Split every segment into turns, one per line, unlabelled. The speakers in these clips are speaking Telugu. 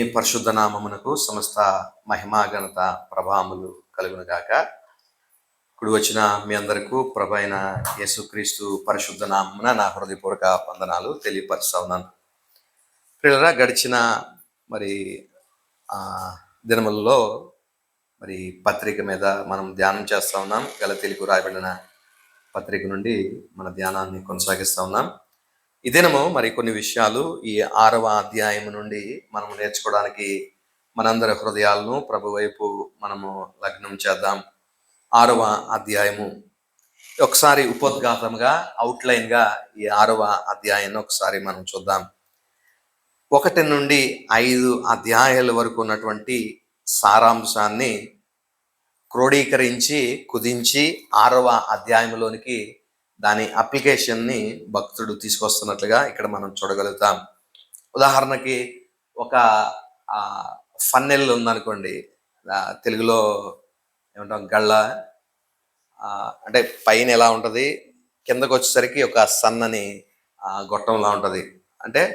ఈ పరిశుద్ధ నామమునకు సమస్త మహిమా ఘనత ప్రభావములు కలుగును గాక. ఇప్పుడు వచ్చిన మీ అందరికీ ప్రభు అయిన యేసుక్రీస్తు పరిశుద్ధ నామమున నా హృదయపూర్వక వందనాలు తెలియపరుస్తా ఉన్నాను. పిల్లరా, గడిచిన మరి దినములలో మరి పత్రిక మీద మనం ధ్యానం చేస్తా ఉన్నాం. గలతీయులకు రాయబడిన పత్రిక నుండి మన ధ్యానాన్ని కొనసాగిస్తా ఉన్నాం. ఈ దినము మరి కొన్ని విషయాలు ఈ 6వ అధ్యాయం నుండి మనము నేర్చుకోవడానికి మనందరి హృదయాలను ప్రభు వైపు మనము లగ్నం చేద్దాం. 6వ అధ్యాయము ఒకసారి ఉపోద్ఘాతంగా అవుట్లైన్గా ఈ 6వ అధ్యాయాన్ని ఒకసారి మనం చూద్దాం. 1 నుండి 5 అధ్యాయాల వరకు ఉన్నటువంటి సారాంశాన్ని క్రోడీకరించి కుదించి 6వ అధ్యాయంలోనికి దాని అప్లికేషన్ని భక్తుడు తీసుకొస్తున్నట్లుగా ఇక్కడ మనం చూడగలుగుతాం. ఉదాహరణకి ఒక ఫన్నెల్ ఉందనుకోండి, తెలుగులో ఏమంటాం, గళ్ళ, అంటే పైన ఎలా ఉంటుంది, కిందకు వచ్చేసరికి ఒక సన్నని గొట్టంలా ఉంటుంది. అంటే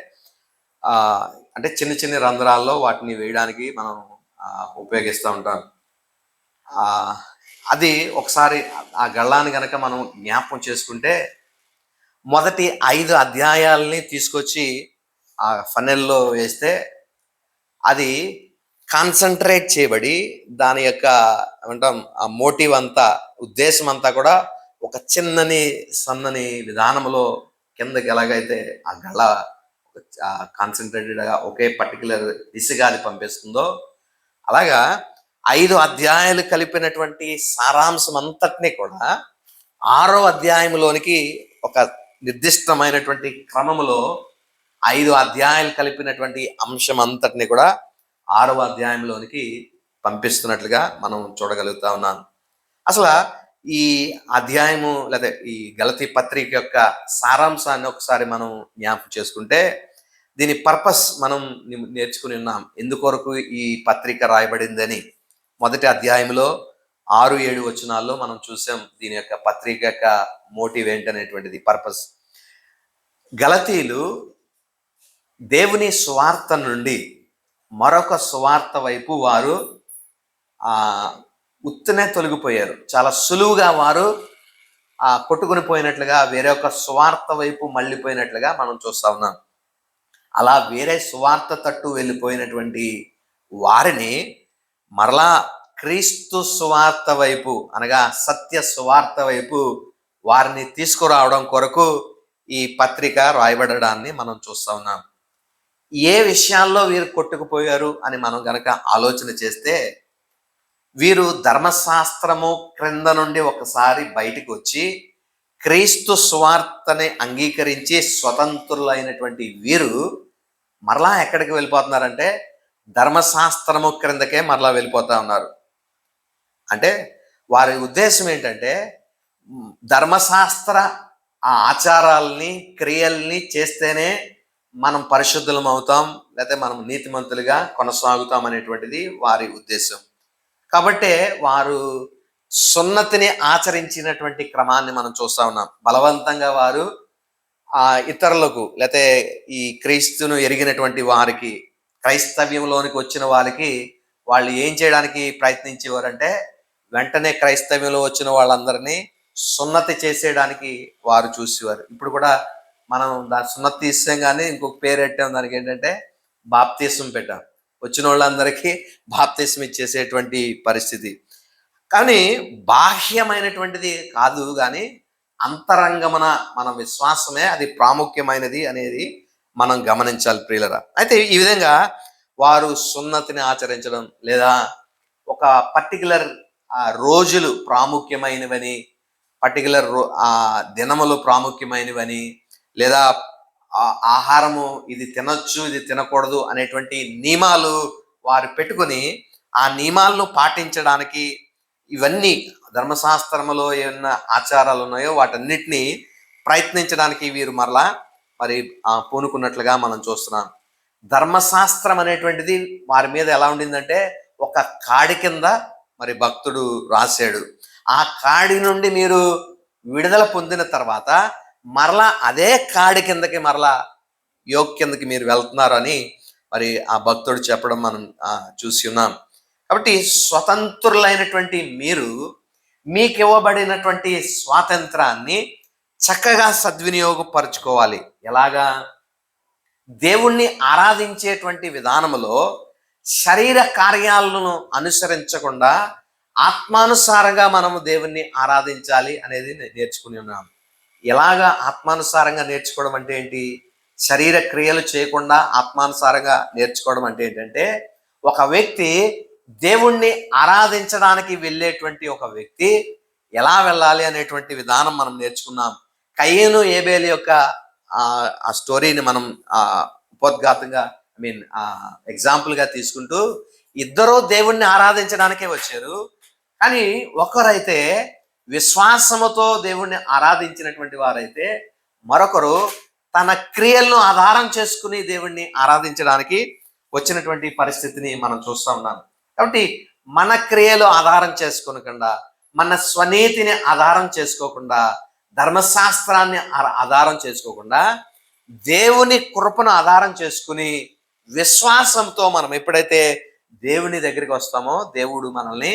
అంటే చిన్న చిన్న రంధ్రాల్లో వాటిని వేయడానికి మనం ఉపయోగిస్తూ ఉంటాం. అది ఒకసారి ఆ గళ్ళాన్ని కనుక మనం జ్ఞాపకం చేసుకుంటే మొదటి 5 అధ్యాయాలని తీసుకొచ్చి ఆ ఫనెల్లో వేస్తే అది కాన్సన్ట్రేట్ చేయబడి దాని యొక్క ఏమంటాం ఆ మోటివ్ అంతా, ఉద్దేశం అంతా కూడా ఒక చిన్నని సన్నని విధానంలో కిందకి ఎలాగైతే ఆ గళ కాన్సన్ట్రేటెడ్గా ఒకే పర్టికులర్ దిశగా అది పంపిస్తుందో, అలాగా 5 అధ్యాయాలు కలిపినటువంటి సారాంశం అంతటినీ కూడా 6వ అధ్యాయంలోనికి ఒక నిర్దిష్టమైనటువంటి క్రమములో 5 అధ్యాయాలు కలిపినటువంటి అంశం అంతటిని కూడా 6వ అధ్యాయంలోనికి పంపిస్తున్నట్లుగా మనం చూడగలుగుతా ఉన్నాం. అసలు ఈ అధ్యాయము లేదా ఈ గలతీ పత్రిక యొక్క సారాంశాన్ని ఒకసారి మనం జ్ఞాపకం చేసుకుంటే దీని పర్పస్ మనం నేర్చుకుని ఉన్నాం. ఎందుకొరకు ఈ పత్రిక రాయబడిందని మొదటి అధ్యాయంలో 6-7 వచనాల్లో మనం చూసాం. దీని యొక్క పత్రిక యొక్క మోటివ్ ఏంటనేటువంటిది, పర్పస్. గలతీయులు దేవుని సువార్త నుండి మరొక సువార్త వైపు వారు ఉత్తనే తొలగిపోయారు. చాలా సులువుగా వారు కొట్టుకుని పోయినట్లుగా వేరొక సువార్త వైపు మళ్ళీపోయినట్లుగా మనం చూస్తా ఉన్నాం. అలా వేరే సువార్త తట్టు వెళ్ళిపోయినటువంటి వారిని మరలా క్రీస్తు సువార్త వైపు, అనగా సత్య సువార్త వైపు వారిని తీసుకురావడం కొరకు ఈ పత్రిక రాయబడడాన్ని మనం చూస్తా ఉన్నాం. ఏ విషయాల్లో వీరు కొట్టుకుపోయారు అని మనం గనక ఆలోచన చేస్తే, వీరు ధర్మశాస్త్రము క్రింద నుండి ఒకసారి బయటికి వచ్చి క్రీస్తు సువార్తని అంగీకరించి స్వతంత్రులైనటువంటి వీరు మరలా ఎక్కడికి వెళ్ళిపోతున్నారంటే ధర్మశాస్త్రము క్రిందకే మరలా వెళ్ళిపోతా ఉన్నారు. అంటే వారి ఉద్దేశం ఏంటంటే ధర్మశాస్త్ర ఆచారాలని, క్రియల్ని చేస్తేనే మనం పరిశుద్ధులం అవుతాం, లేకపోతే మనం నీతిమంతులుగా కొనసాగుతాం అనేటువంటిది వారి ఉద్దేశం. కాబట్టి వారు సున్నతిని ఆచరించినటువంటి క్రమాన్ని మనం చూస్తా ఉన్నాం. బలవంతంగా వారు ఇతరులకు, లేకపోతే ఈ క్రీస్తును ఎరిగినటువంటి వారికి, క్రైస్తవ్యంలోనికి వచ్చిన వారికి వాళ్ళు ఏం చేయడానికి ప్రయత్నించేవారంటే వెంటనే క్రైస్తవ్యంలో వచ్చిన వాళ్ళందరినీ సున్నతి చేసేయడానికి వారు చూసేవారు. ఇప్పుడు కూడా మనం దాని సున్నతి తీసాం, కానీ ఇంకొక పేరు పెట్టాం దానికి, ఏంటంటే బాప్తీసం పెట్టాం. వచ్చిన వాళ్ళందరికీ బాప్తీసం ఇచ్చేసేటువంటి పరిస్థితి. కానీ బాహ్యమైనటువంటిది కాదు, కానీ అంతరంగమున మన విశ్వాసమే అది ప్రాముఖ్యమైనది అనేది మనం గమనించాలి ప్రియులరా. అయితే ఈ విధంగా వారు సున్నతిని ఆచరించడం, లేదా ఒక పర్టికులర్ రోజులు ప్రాముఖ్యమైనవని, పర్టికులర్ దినములు ప్రాముఖ్యమైనవని, లేదా ఆహారము ఇది తినొచ్చు ఇది తినకూడదు అనేటువంటి నియమాలు వారు పెట్టుకుని ఆ నియమాలను పాటించడానికి, ఇవన్నీ ధర్మశాస్త్రములో ఏమన్నా ఆచారాలు ఉన్నాయో వాటన్నిటినీ ప్రయత్నించడానికి వీరు మరలా మరి పూనుకున్నట్లుగా మనం చూస్తున్నాం. ధర్మశాస్త్రం అనేటువంటిది వారి మీద ఎలా ఉండిందంటే ఒక కాడి కింద మరి భక్తుడు రాశాడు. ఆ కాడి నుండి మీరు విడుదల పొందిన తర్వాత మరలా అదే కాడి కిందకి, మరలా యోగ్ కిందకి మీరు వెళ్తున్నారు అని మరి ఆ భక్తుడు చెప్పడం మనం చూసి ఉన్నాం. కాబట్టి స్వతంత్రులైనటువంటి మీరు మీకు ఇవ్వబడినటువంటి స్వాతంత్రాన్ని చక్కగా సద్వినియోగపరచుకోవాలి. ఎలాగా? దేవుణ్ణి ఆరాధించేటువంటి విధానములో శరీర కార్యాలను అనుసరించకుండా ఆత్మానుసారంగా మనము దేవుణ్ణి ఆరాధించాలి అనేది నేర్చుకుని ఉన్నాం. ఎలాగా ఆత్మానుసారంగా నేర్చుకోవడం అంటే ఏంటి? శరీర క్రియలు చేయకుండా ఆత్మానుసారంగా నేర్చుకోవడం అంటే ఏంటంటే, ఒక వ్యక్తి దేవుణ్ణి ఆరాధించడానికి వెళ్ళేటువంటి ఒక వ్యక్తి ఎలా వెళ్ళాలి అనేటువంటి విధానం మనం నేర్చుకున్నాం. కయ్యను ఏబేలు యొక్క ఆ స్టోరీని మనం ఉపోద్ఘాతంగా ఎగ్జాంపుల్గా తీసుకుంటూ, ఇద్దరూ దేవుణ్ణి ఆరాధించడానికే వచ్చారు. కానీ ఒకరైతే విశ్వాసముతో దేవుణ్ణి ఆరాధించినటువంటి వారైతే, మరొకరు తన క్రియలను ఆధారం చేసుకుని దేవుణ్ణి ఆరాధించడానికి వచ్చినటువంటి పరిస్థితిని మనం చూస్తూ ఉన్నాం. కాబట్టి మన క్రియలు ఆధారం చేసుకోకుండా, మన స్వనీతిని ఆధారం చేసుకోకుండా, ధర్మశాస్త్రాన్ని ఆధారం చేసుకోకుండా, దేవుని కృపను ఆధారం చేసుకుని విశ్వాసంతో మనం ఎప్పుడైతే దేవుని దగ్గరికి వస్తామో దేవుడు మనల్ని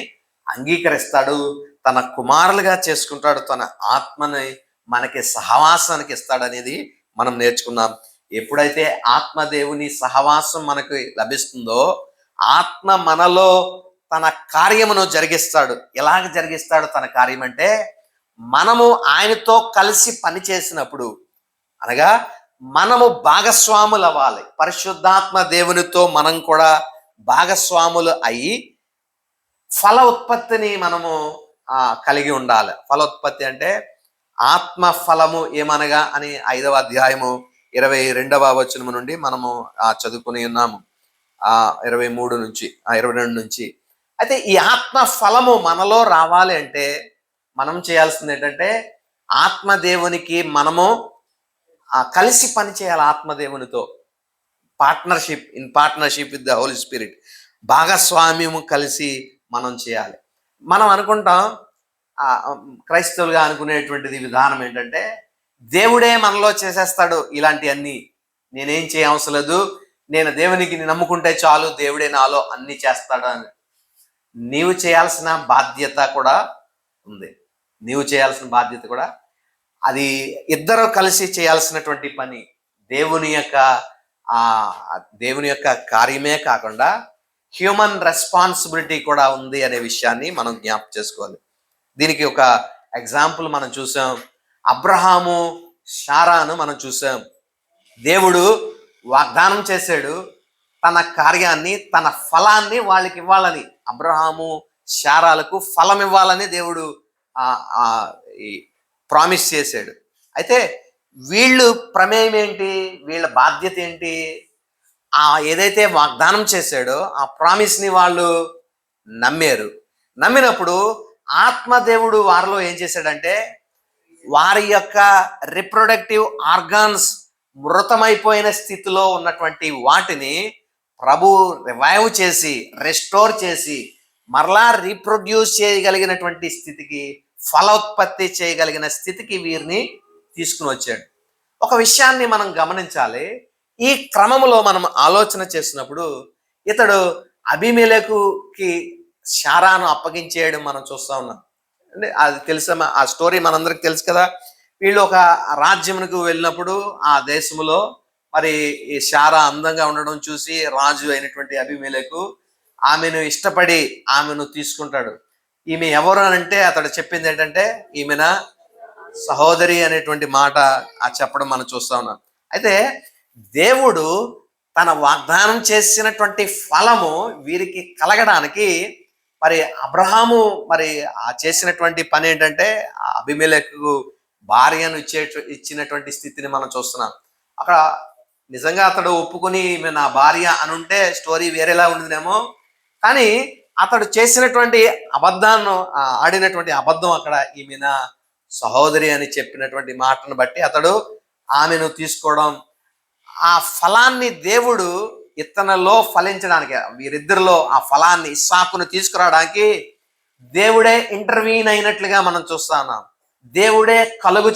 అంగీకరిస్తాడు, తన కుమారులుగా చేసుకుంటాడు, తన ఆత్మని మనకి సహవాసానికి ఇస్తాడనేది మనం నేర్చుకున్నాం. ఎప్పుడైతే ఆత్మ దేవుని సహవాసం మనకు లభిస్తుందో ఆత్మ మనలో తన కార్యమును జరిగిస్తాడు. ఎలాగ జరిగిస్తాడు తన కార్యం అంటే, మనము ఆయనతో కలిసి పని చేసినప్పుడు, అనగా మనము భాగస్వాములు అవ్వాలి. పరిశుద్ధాత్మ దేవునితో మనం కూడా భాగస్వాములు అయ్యి ఫల ఉత్పత్తిని మనము కలిగి ఉండాలి. ఫలోత్పత్తి అంటే ఆత్మ ఫలము ఏమనగా అని 5వ అధ్యాయము 22వ వచనము నుండి మనము చదువుకుని ఉన్నాము. 23 నుంచి 22 నుంచి. అయితే ఈ ఆత్మ ఫలము మనలో రావాలి అంటే మనం చేయాల్సింది ఏంటంటే, ఆత్మదేవునికి మనము కలిసి పని చేయాలి. ఆత్మదేవునితో partnership with the holy spirit, భాగస్వామ్యము కలిసి మనం చేయాలి. మనం అనుకుంటాం, క్రైస్తవులుగా అనుకునేటువంటిది విధానం ఏంటంటే, దేవుడే మనలో చేసేస్తాడు ఇలాంటివన్నీ, నేనేం చేయవసరం లేదు, నేను దేవునికి నమ్ముకుంటే చాలు, దేవుడే నాలో అన్ని చేస్తాడు అని. నీవు చేయాల్సిన బాధ్యత కూడా ఉంది. అది ఇద్దరు కలిసి చేయాల్సినటువంటి పని. దేవుని యొక్క కార్యమే కాకుండా హ్యూమన్ రెస్పాన్సిబిలిటీ కూడా ఉంది అనే విషయాన్ని మనం జ్ఞాపకం చేసుకోవాలి. దీనికి ఒక ఎగ్జాంపుల్ మనం చూసాం. అబ్రహాము శారాను మనం చూసాం. దేవుడు వాగ్దానం చేశాడు తన కార్యాన్ని, తన ఫలాన్ని వాళ్ళకి ఇవ్వాలని. అబ్రహాము శారాలకు ఫలం ఇవ్వాలని దేవుడు ప్రామిస్ చేశాడు. అయితే వీళ్ళు ప్రమేయం ఏంటి? వీళ్ళ బాధ్యత ఏంటి? ఏదైతే వాగ్దానం చేశాడో ఆ ప్రామిస్ని వాళ్ళు నమ్మినప్పుడు ఆత్మదేవుడు వారిలో ఏం చేశాడంటే, వారి యొక్క రిప్రొడక్టివ్ ఆర్గాన్స్ మృతమైపోయిన స్థితిలో ఉన్నటువంటి వాటిని ప్రభు రివైవ్ చేసి, రెస్టోర్ చేసి, మరలా రీప్రొడ్యూస్ చేయగలిగినటువంటి స్థితికి, ఫలోత్పత్తి చేయగలిగిన స్థితికి వీరిని తీసుకుని వచ్చాడు. ఒక విషయాన్ని మనం గమనించాలి. ఈ క్రమంలో మనం ఆలోచన చేసినప్పుడు, ఇతడు అబీమెలెకుకి శారాను అప్పగించేయడం మనం చూస్తూ ఉన్నాం. అంటే అది తెలుసా, ఆ స్టోరీ మనందరికి తెలుసు కదా. వీళ్ళు ఒక రాజ్యమునకు వెళ్ళినప్పుడు ఆ దేశంలో మరి ఈ శారా అందంగా ఉండడం చూసి రాజు అయినటువంటి అబీమెలెకు ఆమెను ఇష్టపడి ఆమెను తీసుకుంటాడు. ఈమె ఎవరు అంటే అతడు చెప్పింది ఏంటంటే, ఈమెన సహోదరి అనేటువంటి మాట చెప్పడం మనం చూస్తా ఉన్నాం. అయితే దేవుడు తన వాగ్దానం చేసినటువంటి ఫలము వీరికి కలగడానికి మరి అబ్రహాము చేసినటువంటి పని ఏంటంటే, అబీమెలెకు భార్యను ఇచ్చినటువంటి స్థితిని మనం చూస్తున్నాం. అక్కడ నిజంగా అతడు ఒప్పుకొని ఈమె నా భార్య అనుంటే స్టోరీ వేరేలా ఉండదేమో. కానీ అతడు చేసినటువంటి ఆడినటువంటి అబద్ధం, అక్కడ ఈమె నా సహోదరి అని చెప్పినటువంటి మాటను బట్టి అతడు ఆమెను తీసుకోవడం, ఆ ఫలాన్ని దేవుడు ఇతనిలో ఫలించడానికి, వీరిద్దరిలో ఆ ఫలాన్ని ఇస్సాకును తీసుకురావడానికి దేవుడే ఇంటర్వీన్ అయినట్లుగా మనం చూస్తున్నాం. దేవుడే కలుగు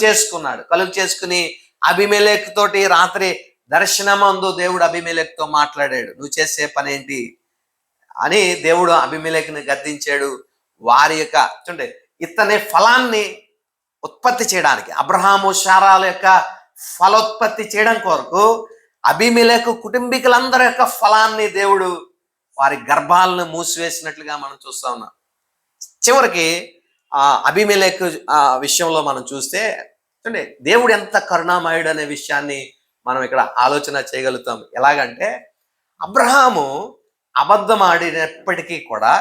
చేసుకుని అబీమెలెకు తోటి రాత్రి దర్శనమందు దేవుడు అబీమెలెకుతో మాట్లాడాడు, నువ్వు చేసే పని ఏంటి అని దేవుడు అబీమెలెకుని గద్దించాడు. వారి యొక్క చూడండి, ఇతని ఫలాన్ని ఉత్పత్తి చేయడానికి, అబ్రహాము శారాల యొక్క ఫలోత్పత్తి చేయడం కొరకు అబీమెలెకు కుటుంబీకులందరి యొక్క ఫలాన్ని దేవుడు వారి గర్భాలను మూసివేసినట్లుగా మనం చూస్తా ఉన్నాం. చివరికి అబీమెలెకు విషయంలో మనం చూస్తే చూడండి, దేవుడు ఎంత కరుణామయుడు అనే విషయాన్ని మనం ఇక్కడ ఆలోచన చేయగలుగుతాం. ఎలాగంటే, అబ్రహాము అబద్ధం ఆడినప్పటికీ కూడా,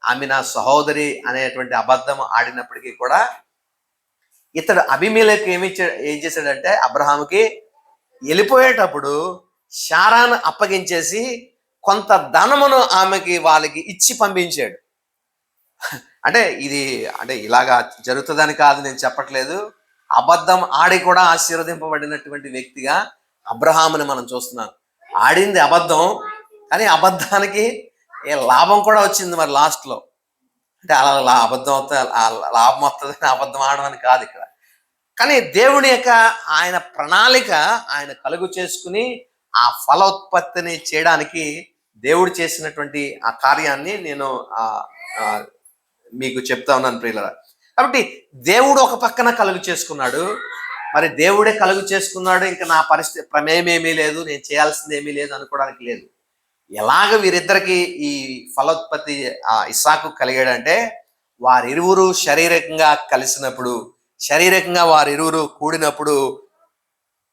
ఆమె నా సహోదరి అనేటువంటి అబద్ధం ఆడినప్పటికీ కూడా, ఇతడు అబీమెలెకు ఏం చేశాడంటే, అబ్రహాముకి వెళ్ళిపోయేటప్పుడు శారాను అప్పగించేసి కొంత ధనమును ఆమెకి వాళ్ళకి ఇచ్చి పంపించాడు. అంటే ఇది అంటే ఇలాగా జరుగుతుందని కాదు, నేను చెప్పట్లేదు. అబద్ధం ఆడి కూడా ఆశీర్వదింపబడినటువంటి వ్యక్తిగా అబ్రహాముని మనం చూస్తున్నాం. ఆడింది అబద్ధం, కానీ అబద్ధానికి లాభం కూడా వచ్చింది మరి లాస్ట్లో. అంటే అలా అబద్ధం అవుతుంది, లాభం వస్తుందని అబద్ధం ఆడమని కాదు ఇక్కడ. కానీ దేవుని యొక్క ఆయన ప్రణాళిక ఆయన కలుగు చేసుకుని ఆ ఫలోత్పత్తిని చేయడానికి దేవుడు చేసినటువంటి ఆ కార్యాన్ని నేను మీకు చెప్తా ఉన్నాను ప్రియులారా. కాబట్టి దేవుడు ఒక పక్కన కలుగు చేసుకున్నాడు. మరి దేవుడే కలుగు చేసుకున్నాడు, ఇంకా నా పరిస్థితి ప్రమేయమేమీ లేదు, నేను చేయాల్సింది ఏమీ లేదు అనుకోవడానికి లేదు. ఎలాగ వీరిద్దరికి ఈ ఫలోత్పత్తి ఇస్సాకు కలిగాడంటే, వారిరువురు శారీరకంగా కలిసినప్పుడు, శారీరకంగా వారిరువురు కూడినప్పుడు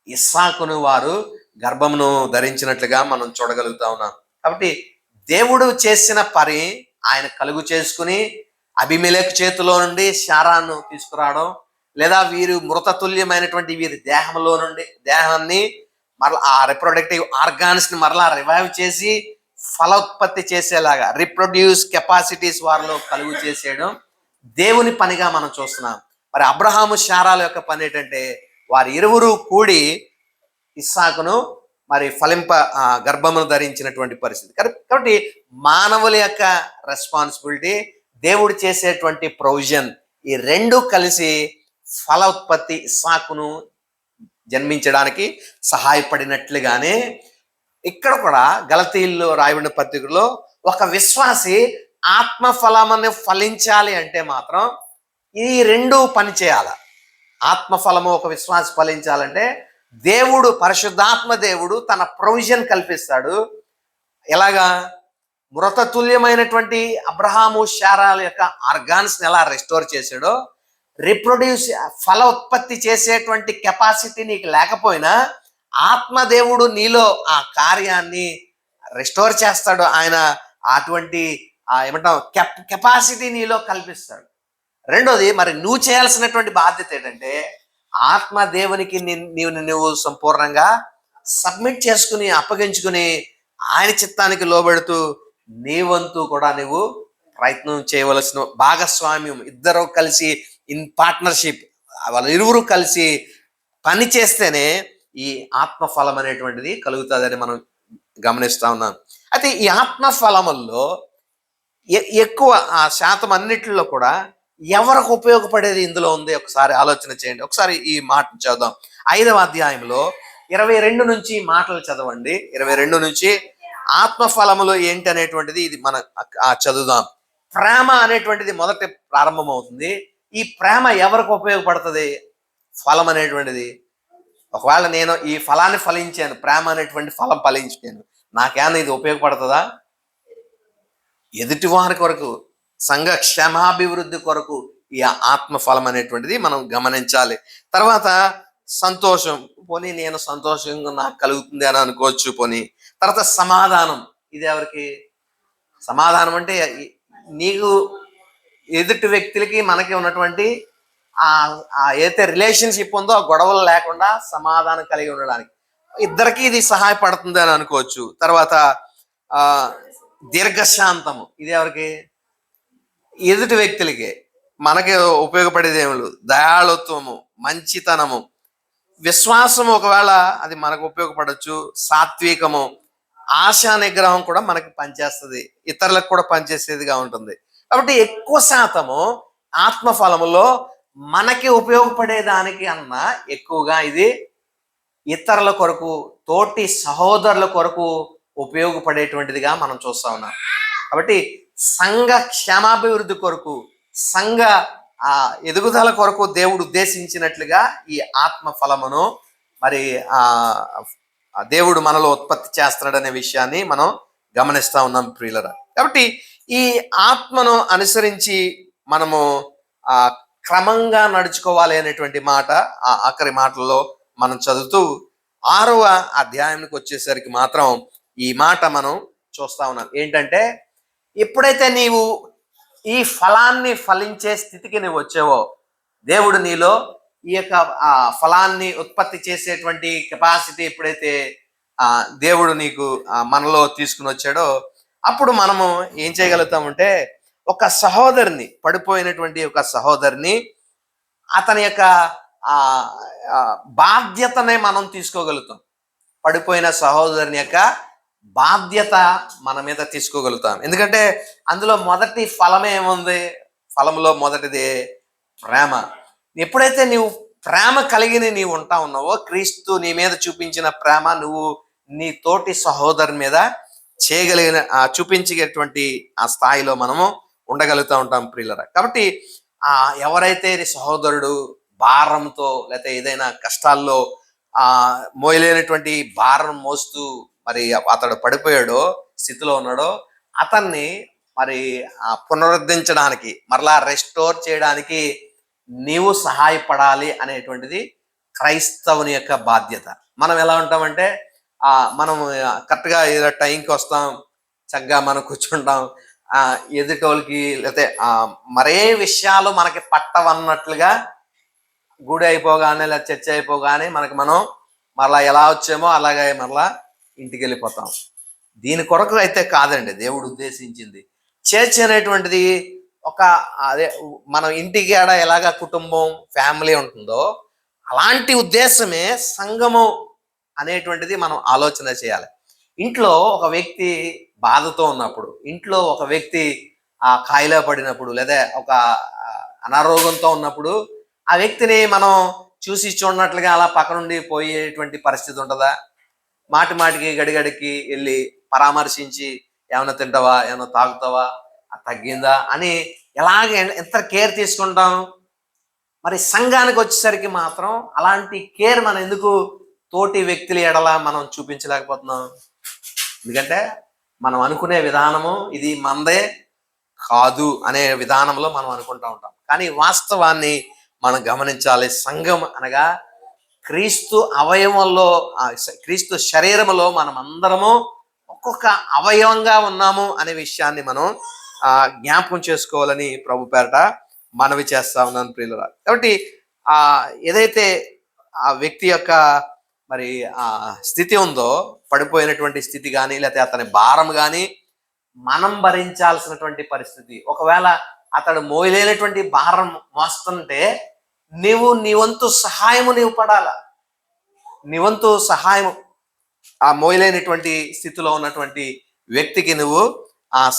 ఇస్సాకును వారు గర్భమును ధరించినట్లుగా మనం చూడగలుగుతా ఉన్నాం. కాబట్టి దేవుడు చేసిన పని ఆయన కలుగు చేసుకుని అబీమెలెకు చేతిలో నుండి శారాను తీసుకురావడం, లేదా వీరు మృతతుల్యమైనటువంటి వీరి దేహాన్ని మరలా ఆ రిప్రొడక్టివ్ ఆర్గాన్స్ ని మరలా రివైవ్ చేసి ఫలోత్పత్తి చేసేలాగా రిప్రొడ్యూస్ కెపాసిటీస్ వారిలో కలుగు చేసేయడం దేవుని పనిగా మనం చూస్తున్నాం. మరి అబ్రహాము శారాల యొక్క పని ఏంటంటే, వారి ఇరువురు కూడి ఇస్సాకును మరి గర్భమును ధరించినటువంటి పరిస్థితి. కాబట్టి మానవుల యొక్క రెస్పాన్సిబిలిటీ, దేవుడు చేసేటువంటి ప్రొవిజన్, ఈ రెండు కలిసి ఫలోత్పత్తి ఇస్సాకును జన్మించడానికి సహాయపడినట్లుగానే ఇక్కడ కూడా గలతీయుల్లో రాయబడిన పత్రికలో ఒక విశ్వాసి ఆత్మఫలమని ఫలించాలి అంటే మాత్రం ఈ రెండు పని చేయాలి. ఆత్మఫలము ఒక విశ్వాసి ఫలించాలంటే దేవుడు, పరిశుద్ధాత్మ దేవుడు తన ప్రొవిజన్ కల్పిస్తాడు. ఎలాగా? మృతతుల్యమైనటువంటి అబ్రహాము శారాల యొక్క ఆర్గాన్స్ ఎలా రెస్టోర్ చేశాడో, రిప్రొడ్యూస్ ఫలోత్పత్తి చేసేటువంటి కెపాసిటీ నీకు లేకపోయినా ఆత్మదేవుడు నీలో ఆ కార్యాన్ని రెస్టోర్ చేస్తాడు. ఆయన అటువంటి ఏమంటాం కెపాసిటీ నీలో కల్పిస్తాడు. రెండోది, మరి నువ్వు చేయాల్సినటువంటి బాధ్యత ఏంటంటే, ఆత్మదేవునికి నువ్వు సంపూర్ణంగా సబ్మిట్ చేసుకుని అప్పగించుకుని ఆయన చిత్తానికి లోబడుతూ నీ వంతు కూడా నువ్వు ప్రయత్నం చేయవలసిన భాగస్వామ్యం, ఇద్దరు కలిసి ఇన్ పార్ట్నర్షిప్, వాళ్ళ ఇరువురు కలిసి పని చేస్తేనే ఈ ఆత్మఫలం అనేటువంటిది కలుగుతుందని మనం గమనిస్తా ఉన్నాం. అయితే ఈ ఆత్మఫలముల్లో ఎక్కువ ఆ శాతం అన్నిటిలో కూడా ఎవరికి ఉపయోగపడేది ఇందులో ఉంది ఒకసారి ఆలోచన చేయండి. ఒకసారి ఈ మాట చదువుదాం. 5వ అధ్యాయంలో 22 నుంచి మాటలు చదవండి. 22 నుంచి ఆత్మఫలములు ఏంటి అనేటువంటిది ఇది మనం చదువుదాం. ప్రేమ అనేటువంటిది మొదట ప్రారంభమవుతుంది. ఈ ప్రేమ ఎవరికి ఉపయోగపడుతుంది? ఫలం అనేటువంటిది. ఒకవేళ నేను ఈ ఫలాన్ని ఫలించాను, ప్రేమ అనేటువంటి ఫలం ఫలించాను, నాకేమన్నా ఇది ఉపయోగపడుతుందా? ఎదుటి వారి కొరకు, సంఘ క్షేమాభివృద్ధి కొరకు ఈ ఆత్మఫలం అనేటువంటిది మనం గమనించాలి. తర్వాత సంతోషం, పోనీ నేను సంతోషంగా నాకు కలుగుతుంది అని అనుకోవచ్చు. పోనీ తర్వాత సమాధానం, ఇది ఎవరికి? సమాధానం అంటే నీకు ఎదుటి వ్యక్తులకి మనకి ఉన్నటువంటి ఏదైతే రిలేషన్షిప్ ఉందో ఆ గొడవలు లేకుండా సమాధానం కలిగి ఉండడానికి ఇద్దరికి ఇది సహాయపడుతుంది అని అనుకోవచ్చు. తర్వాత దీర్ఘశాంతము, ఇది ఎవరికి? ఎదుటి వ్యక్తులకి. మనకి ఉపయోగపడేది ఏమి? దయాళుత్వము, మంచితనము, విశ్వాసము ఒకవేళ అది మనకు ఉపయోగపడవచ్చు. సాత్వికము, ఆశా నిగ్రహం కూడా మనకి పనిచేస్తుంది, ఇతరులకు కూడా పనిచేసేదిగా ఉంటుంది. కాబట్టి ఎక్కువ శాతము ఆత్మఫలములో మనకి ఉపయోగపడేదానికి అన్నా ఎక్కువగా ఇది ఇతరుల కొరకు, తోటి సహోదరుల కొరకు ఉపయోగపడేటువంటిదిగా మనం చూస్తా ఉన్నాం. కాబట్టి సంఘ క్షేమాభివృద్ధి కొరకు, సంఘ ఆ ఎదుగుదల కొరకు దేవుడు ఉద్దేశించినట్లుగా ఈ ఆత్మ ఫలమును మరి ఆ దేవుడు మనలో ఉత్పత్తి చేస్తున్నాడనే విషయాన్ని మనం గమనిస్తా ఉన్నాం ప్రియులరా. కాబట్టి ఈ ఆత్మను అనుసరించి మనము ఆ క్రమంగా నడుచుకోవాలి అనేటువంటి మాట ఆ ఆఖరి మాటల్లో మనం చదువుతూ 6వ అధ్యాయానికి వచ్చేసరికి మాత్రం ఈ మాట మనం చూస్తా ఉన్నాం. ఏంటంటే, ఎప్పుడైతే నీవు ఈ ఫలాన్ని ఫలించే స్థితికి నువ్వు వచ్చావో, దేవుడు నీలో ఈ యొక్క ఆ ఫలాన్ని ఉత్పత్తి చేసేటువంటి కెపాసిటీ ఎప్పుడైతే దేవుడు నీకు మనలో తీసుకుని వచ్చాడో, అప్పుడు మనము ఏం చేయగలుగుతామంటే, ఒక సహోదరిని, పడిపోయినటువంటి ఒక సహోదరిని, అతని యొక్క బాధ్యతనే మనం తీసుకోగలుగుతాం. పడిపోయిన సహోదరుని యొక్క బాధ్యత మన మీద తీసుకోగలుగుతాం. ఎందుకంటే అందులో మొదటి ఫలమే ఏముంది? ఫలంలో మొదటిది ప్రేమ. ఎప్పుడైతే నీవు ప్రేమ కలిగి నీవు ఉంటా ఉన్నావో, క్రీస్తు నీ మీద చూపించిన ప్రేమ నువ్వు నీ తోటి సహోదరుని మీద చేయగలిగిన చూపించేటువంటి ఆ స్థాయిలో మనము ఉండగలుగుతూ ఉంటాం ప్రియులరా. కాబట్టి ఎవరైతే సహోదరుడు భారంతో లేకపోతే ఏదైనా కష్టాల్లో మోయలేనటువంటి భారం మోస్తూ మరి అతడు పడిపోయాడో, స్థితిలో ఉన్నాడో, అతన్ని మరి పునరుద్ధరించడానికి, మరలా రెస్టోర్ చేయడానికి నీవు సహాయపడాలి అనేటువంటిది క్రైస్తవుని యొక్క బాధ్యత. మనం ఎలా ఉంటామంటే, మనం కరెక్ట్గా ఏదో టైంకి వస్తాం, చక్కగా మనం కూర్చుంటాం, ఎదుటోళ్ళకి లేకపోతే మరే విషయాలు మనకి పట్టవన్నట్లుగా గుడి అయిపోగానే లేదా చర్చ అయిపోగానే మనం మరలా ఎలా వచ్చామో అలాగే మరలా ఇంటికి వెళ్ళిపోతాం. దీని కొరకు అయితే కాదండి దేవుడు ఉద్దేశించింది. చర్చ్ అనేటువంటిది ఒక అదే మనం ఇంటికి ఆడ ఎలాగా కుటుంబం, ఫ్యామిలీ ఉంటుందో అలాంటి ఉద్దేశమే సంఘము అనేటువంటిది మనం ఆలోచన చేయాలి. ఇంట్లో ఒక వ్యక్తి బాధతో ఉన్నప్పుడు, ఇంట్లో ఒక వ్యక్తి కాయిలా పడినప్పుడు, లేదా ఒక అనారోగ్యంతో ఉన్నప్పుడు, ఆ వ్యక్తిని మనం చూసి చూడనట్లుగా అలా పక్క నుండి పోయేటువంటి పరిస్థితి ఉంటుందా? మాటి మాటికి గడిగడికి వెళ్ళి పరామర్శించి ఏమైనా తింటావా, ఏమైనా తాగుతావా, తగ్గిందా అని ఎంత కేర్ తీసుకుంటాం. మరి సంఘానికి వచ్చేసరికి మాత్రం అలాంటి కేర్ మనం ఎందుకు తోటి వ్యక్తుల ఎడల మనం చూపించలేకపోతున్నాం? ఎందుకంటే మనం అనుకునే విధానము ఇది మందే కాదు అనే విధానంలో మనం అనుకుంటూ ఉంటాం. కానీ వాస్తవాన్ని మనం గమనించాలి. సంఘం అనగా క్రీస్తు అవయవంలో, క్రీస్తు శరీరంలో మనం అందరము ఒక్కొక్క అవయవంగా ఉన్నాము అనే విషయాన్ని మనం జ్ఞాపకం చేసుకోవాలని ప్రభు పేరట మనవి చేస్తా ఉన్నాను ప్రియులారా. కాబట్టి ఏదైతే ఆ వ్యక్తి యొక్క మరి స్థితి ఉందో, పడిపోయినటువంటి స్థితి కానీ లేకపోతే అతని భారం కానీ మనం భరించాల్సినటువంటి పరిస్థితి. ఒకవేళ అతడు మోయలేనటువంటి భారం మోస్తుంటే నీ వంతు సహాయము నీవు పడాల. నీ వంతు సహాయం ఆ మోయలేనటువంటి స్థితిలో ఉన్నటువంటి వ్యక్తికి నువ్వు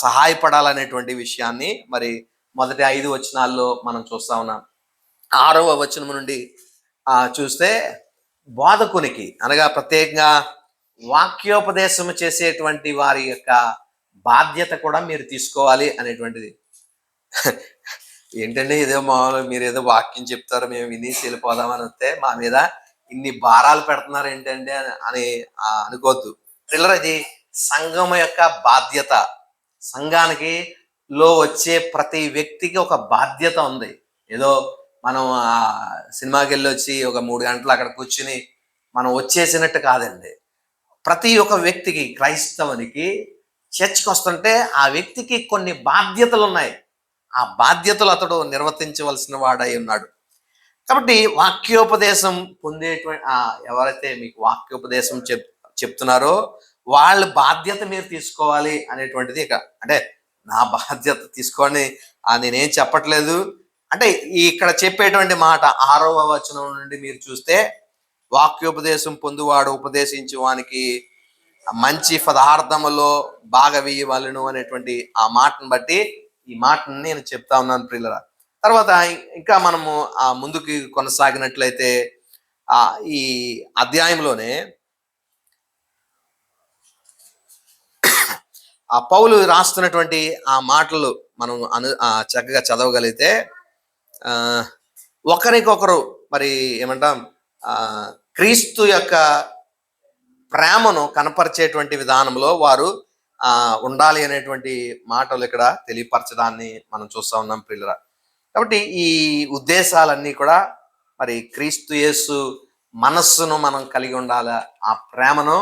సహాయపడాలనేటువంటి విషయాన్ని మరి మొదటి 5 వచనాల్లో మనం చూస్తా ఉన్నాం. 6వ వచనం నుండి చూస్తే, బోధకునికి అనగా ప్రత్యేకంగా వాక్యోపదేశం చేసేటువంటి వారి యొక్క బాధ్యత కూడా మీరు తీసుకోవాలి అనేటువంటిది. ఏంటంటే ఏదో మామూలు మీరు ఏదో వాక్యం చెప్తారు, మేము విని వెళ్ళిపోదామని వస్తే మా మీద ఇన్ని భారాలు పెడుతున్నారు ఏంటంటే అని అనుకోవద్దు పిల్లలు. అది సంఘం యొక్క బాధ్యత. సంఘానికి లో వచ్చే ప్రతి వ్యక్తికి ఒక బాధ్యత ఉంది. ఏదో మనం సినిమాకి వెళ్ళి వచ్చి ఒక 3 గంటలు అక్కడ కూర్చుని మనం వచ్చేసినట్టు కాదండి. ప్రతి ఒక్క వ్యక్తికి, క్రైస్తవునికి చర్చ్కి వస్తుంటే ఆ వ్యక్తికి కొన్ని బాధ్యతలు ఉన్నాయి. ఆ బాధ్యతలు అతడు నిర్వర్తించవలసిన వాడై ఉన్నాడు. కాబట్టి వాక్యోపదేశం పొందేటువంటి ఎవరైతే మీకు వాక్యోపదేశం చెప్తున్నారో వాళ్ళ బాధ్యత మీరు తీసుకోవాలి అనేటువంటిది. అంటే నా బాధ్యత తీసుకొని నేనేం చెప్పట్లేదు. అంటే ఇక్కడ చెప్పేటువంటి మాట 6వ వచనం నుండి మీరు చూస్తే, వాక్యోపదేశం పొందువాడు ఉపదేశించు వానికి మంచి పదార్థములో బాగా వేయవలను అనేటువంటి ఆ మాటను బట్టి ఈ మాటను నేను చెప్తా ఉన్నాను ప్రియులరా. తర్వాత ఇంకా మనము ముందుకి కొనసాగినట్లయితే ఈ అధ్యాయంలోనే ఆ పౌలు రాస్తున్నటువంటి ఆ మాటలు మనం చక్కగా చదవగలిగితే ఆ ఒకరికొకరు మరి ఏమంటాం క్రీస్తు యొక్క ప్రేమను కనపరిచేటువంటి విధానంలో వారు ఉండాలి అనేటువంటి మాటలు ఇక్కడ తెలియపరచడాన్ని మనం చూస్తా ఉన్నాం ప్రియులరా. కాబట్టి ఈ ఉద్దేశాలన్నీ కూడా మరి క్రీస్తు యేసు మనస్సును మనం కలిగి ఉండాలి, ఆ ప్రేమను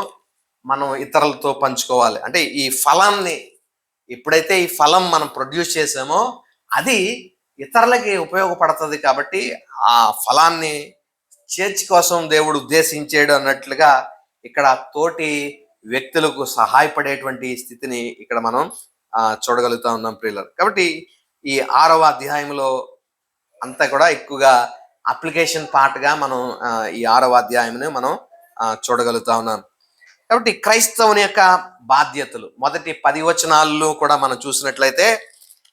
మనం ఇతరులతో పంచుకోవాలి. అంటే ఈ ఫలాన్ని ఎప్పుడైతే ఈ ఫలం మనం ప్రొడ్యూస్ చేసామో అది ఇతరులకి ఉపయోగపడుతుంది. కాబట్టి ఆ ఫలాన్ని చేర్చి కోసం దేవుడు ఉద్దేశించాడు అన్నట్లుగా ఇక్కడ తోటి వ్యక్తులకు సహాయపడేటువంటి స్థితిని ఇక్కడ మనం చూడగలుగుతా ఉన్నాం ప్రియులర్. కాబట్టి ఈ 6వ అధ్యాయంలో అంతా కూడా ఎక్కువగా అప్లికేషన్ పార్ట్గా మనం ఈ 6వ అధ్యాయంని మనం చూడగలుగుతా ఉన్నాం. కాబట్టి క్రైస్తవుని యొక్క బాధ్యతలు మొదటి 10 వచనాల్లో కూడా మనం చూసినట్లయితే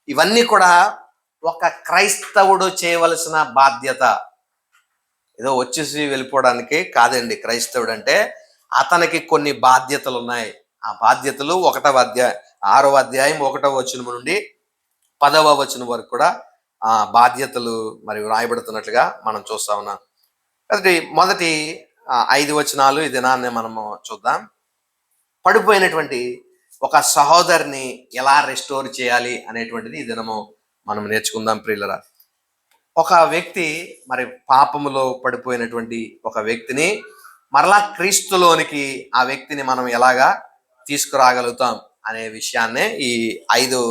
ఇవన్నీ కూడా ఒక క్రైస్తవుడు చేయవలసిన బాధ్యత. ఏదో వచ్చేసి వెళ్ళిపోవడానికి కాదండి. క్రైస్తవుడు అంటే అతనికి కొన్ని బాధ్యతలు ఉన్నాయి. ఆ బాధ్యతలు 6వ అధ్యాయం 1వ వచనం నుండి 10వ వచనం వరకు కూడా ఆ బాధ్యతలు మరి రాయబడుతున్నట్లుగా మనం చూస్తా ఉన్నాం. మొదటి 5 వచనాలు ఈ దినాన్ని మనము చూద్దాం. పడిపోయినటువంటి ఒక సహోదరిని ఎలా రెస్టోర్ చేయాలి అనేటువంటిది ఈ దినము మనం నేర్చుకుందాం ప్రియులరా. ఒక వ్యక్తి మరి పాపములో పడిపోయినటువంటి ఒక వ్యక్తిని మరలా క్రీస్తులోనికి ఆ వ్యక్తిని మనం ఎలాగా తీసుకురాగలుగుతాం అనే విషయాన్నే ఈ 5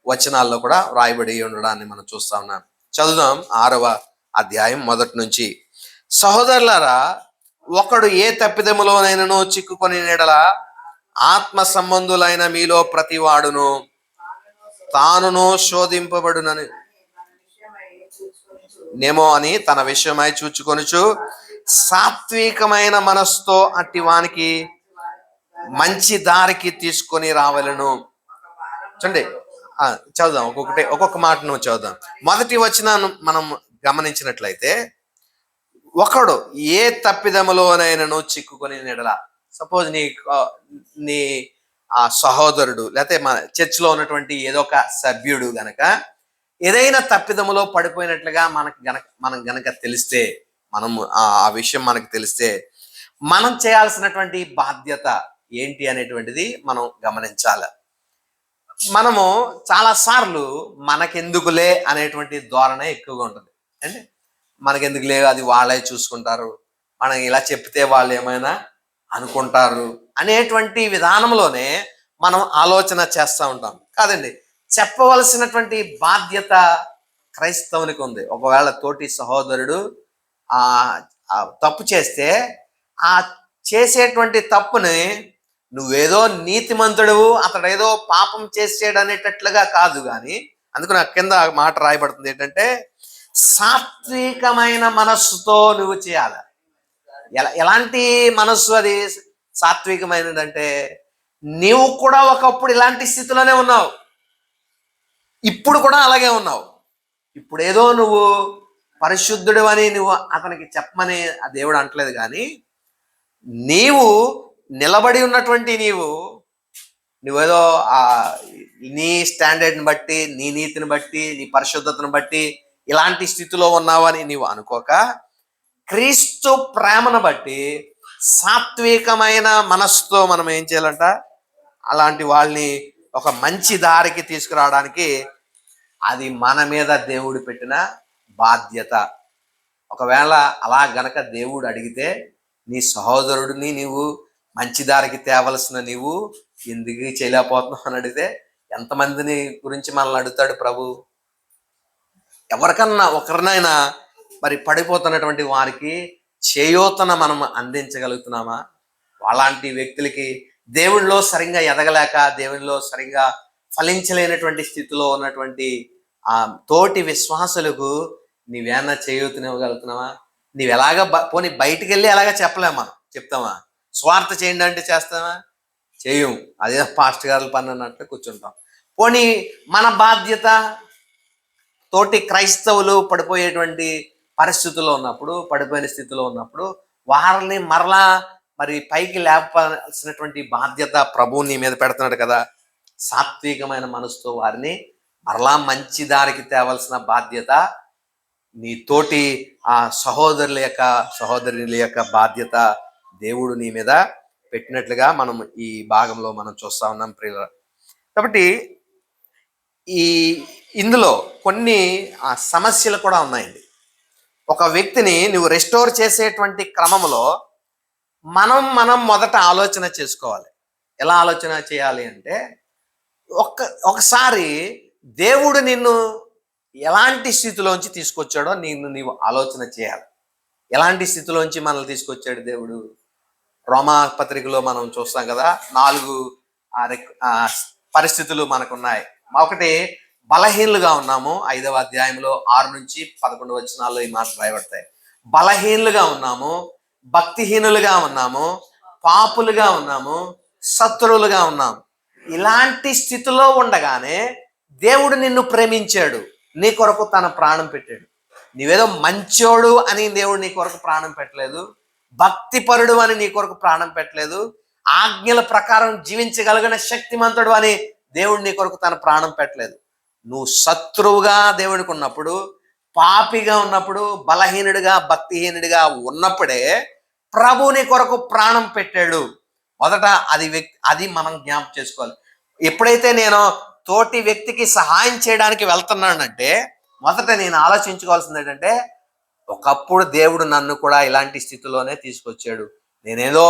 వచనాల్లో కూడా వ్రాయబడి ఉండడాన్ని మనం చూస్తా ఉన్నాం. చదువుదాం 6వ అధ్యాయం మొదటి నుంచి. సహోదరులారా, ఒకడు ఏ తప్పిదములోనైనను చిక్కుకొని నెడల ఆత్మ సంబంధులైన మీలో ప్రతివాడును తానును శోధింపబడునని నేమో అని తన విషయమై చూచుకొనుచు సాత్వికమైన మనస్సుతో అట్టి వానికి మంచి దారికి తీసుకొని రావలను. చూడండి, చదువుదాం ఒక్కొక్క మాటను చదువుదాం. మొదటి వచనాన్ని మనం గమనించినట్లయితే, ఒకడు ఏ తప్పిదములోనైనను చిక్కుకొని నెడల. సపోజ్ నీ ఆ సహోదరుడు లేకపోతే మన చర్చిలో ఉన్నటువంటి ఏదో ఒక సభ్యుడు గనక ఏదైనా తప్పిదములో పడిపోయినట్లుగా మనం గనక తెలిస్తే, ఆ విషయం మనకు తెలిస్తే మనం చేయాల్సినటువంటి బాధ్యత ఏంటి అనేటువంటిది మనం గమనించాలి. మనము చాలాసార్లు మనకెందుకులే అనేటువంటి ధోరణే ఎక్కువగా ఉంటుంది. అంటే మనకెందుకులే, అది వాళ్ళే చూసుకుంటారు, మనం ఇలా చెప్తే వాళ్ళు ఏమైనా అనుకుంటారు అనేటువంటి విధానంలోనే మనం ఆలోచన చేస్తూ ఉంటాం. కాదండి, చెప్పవలసినటువంటి బాధ్యత క్రైస్తవునికి ఉంది. ఒకవేళ తోటి సహోదరుడు తప్పు చేస్తే ఆ చేసేటువంటి తప్పుని నువ్వేదో నీతిమంతుడు, అతడేదో పాపం చేసాడు అనేటట్లుగా కాదు. కానీ అందుకు నాకు కింద మాట రాయబడుతుంది ఏంటంటే, సాత్వికమైన మనస్సుతో నువ్వు చేయాలి. ఎలాంటి మనస్సు అది సాత్వికమైనదంటే, నీవు కూడా ఒకప్పుడు ఇలాంటి స్థితిలోనే ఉన్నావు, ఇప్పుడు కూడా అలాగే ఉన్నావు. ఇప్పుడు ఏదో నువ్వు పరిశుద్ధుడు అని నువ్వు అతనికి చెప్పమని ఆ దేవుడు అంటలేదు. కానీ నీవు నిలబడి ఉన్నటువంటి నువ్వేదో నీ స్టాండర్డ్ని బట్టి, నీ నీతిని బట్టి, నీ పరిశుద్ధతను బట్టి ఇలాంటి స్థితిలో ఉన్నావని నీవు అనుకోక, క్రీస్తు ప్రేమను బట్టి సాత్వికమైన మనస్సుతో మనం ఏం చేయాలంట, అలాంటి వాళ్ళని ఒక మంచి దారికి తీసుకురావడానికి అది మన మీద దేవుడు పెట్టిన బాధ్యత. ఒకవేళ అలా గనక దేవుడు అడిగితే, నీ సహోదరుడిని నీవు మంచి దారికి తేవలసిన నీవు ఎందుకు చేయలేకపోతున్నావు అని అడిగితే, ఎంతమందిని గురించి మనల్ని అడుగుతాడు ప్రభు? ఎవరికన్నా ఒకరినైనా మరి పడిపోతున్నటువంటి వారికి చేయూతన మనం అందించగలుగుతున్నామా? అలాంటి వ్యక్తులకి దేవునిలో సరిగ్గా ఎదగలేక, దేవునిలో సరిగ్గా ఫలించలేనటువంటి స్థితిలో ఉన్నటువంటి ఆ తోటి విశ్వాసులకు నీవేనా చేయూతనివ్వగలుగుతున్నావా? నీవు ఎలాగ పోనీ బయటికి వెళ్ళి ఎలాగ చెప్పలేమా? చెప్తామా? స్వార్థ చేయండి అంటే చేస్తామా? చేయం. అదే పాస్ట్ గారుల పని అన్నట్లు కూర్చుంటాం. పోనీ మన బాధ్యత తోటి క్రైస్తవులు పడిపోయేటువంటి పరిస్థితుల్లో ఉన్నప్పుడు, పడిపోయిన స్థితిలో ఉన్నప్పుడు వారిని మరలా మరి పైకి లేపాల్సినటువంటి బాధ్యత ప్రభువు నీ మీద పెడుతున్నాడు కదా. సాత్వికమైన మనసుతో వారిని మరలా మంచి దారికి తేవలసిన బాధ్యత నీ తోటి ఆ సహోదరుల యొక్క బాధ్యత దేవుడు నీ మీద పెట్టినట్లుగా మనం ఈ భాగంలో మనం చూస్తా ఉన్నాం ప్రియుల. కాబట్టి ఈ ఇందులో కొన్ని సమస్యలు కూడా ఉన్నాయండి. ఒక వ్యక్తిని నువ్వు రెస్టోర్ చేసేటువంటి క్రమంలో మనం మొదట ఆలోచన చేసుకోవాలి. ఎలా ఆలోచన చేయాలి అంటే, ఒకసారి దేవుడు నిన్ను ఎలాంటి స్థితిలోంచి తీసుకొచ్చాడో నీవు ఆలోచన చేయాలి. ఎలాంటి స్థితిలోంచి మనల్ని తీసుకొచ్చాడు దేవుడు? రోమా పత్రికలో మనం చూస్తాం కదా, 4 పరిస్థితులు మనకున్నాయి. ఒకటి, బలహీనులుగా ఉన్నాము. 5వ అధ్యాయంలో 6 నుంచి 11 వచనాల్లో ఈ మాటలు రాయబడతాయి. బలహీనులుగా ఉన్నాము, భక్తిహీనులుగా ఉన్నాము, పాపులుగా ఉన్నాము, శత్రువులుగా ఉన్నాము. ఇలాంటి స్థితిలో ఉండగానే దేవుడు నిన్ను ప్రేమించాడు, నీ కొరకు తన ప్రాణం పెట్టాడు. నీవేదో మంచోడు అని దేవుడు నీ కొరకు ప్రాణం పెట్టలేదు, భక్తిపరుడు అని నీ కొరకు ప్రాణం పెట్టలేదు, ఆజ్ఞల ప్రకారం జీవించగలిగిన శక్తిమంతుడు అని దేవుడు నీ కొరకు తన ప్రాణం పెట్టలేదు. నువ్వు శత్రువుగా దేవుడికి ఉన్నప్పుడు, పాపిగా ఉన్నప్పుడు, బలహీనుడిగా భక్తిహీనుడిగా ఉన్నప్పుడే ప్రభు నీ కొరకు ప్రాణం పెట్టాడు. మొదట అది మనం జ్ఞాపకం చేసుకోవాలి. ఎప్పుడైతే నేను తోటి వ్యక్తికి సహాయం చేయడానికి వెళ్తున్నానంటే మొదట నేను ఆలోచించుకోవాల్సింది ఏంటంటే, ఒకప్పుడు దేవుడు నన్ను కూడా ఇలాంటి స్థితిలోనే తీసుకొచ్చాడు. నేనేదో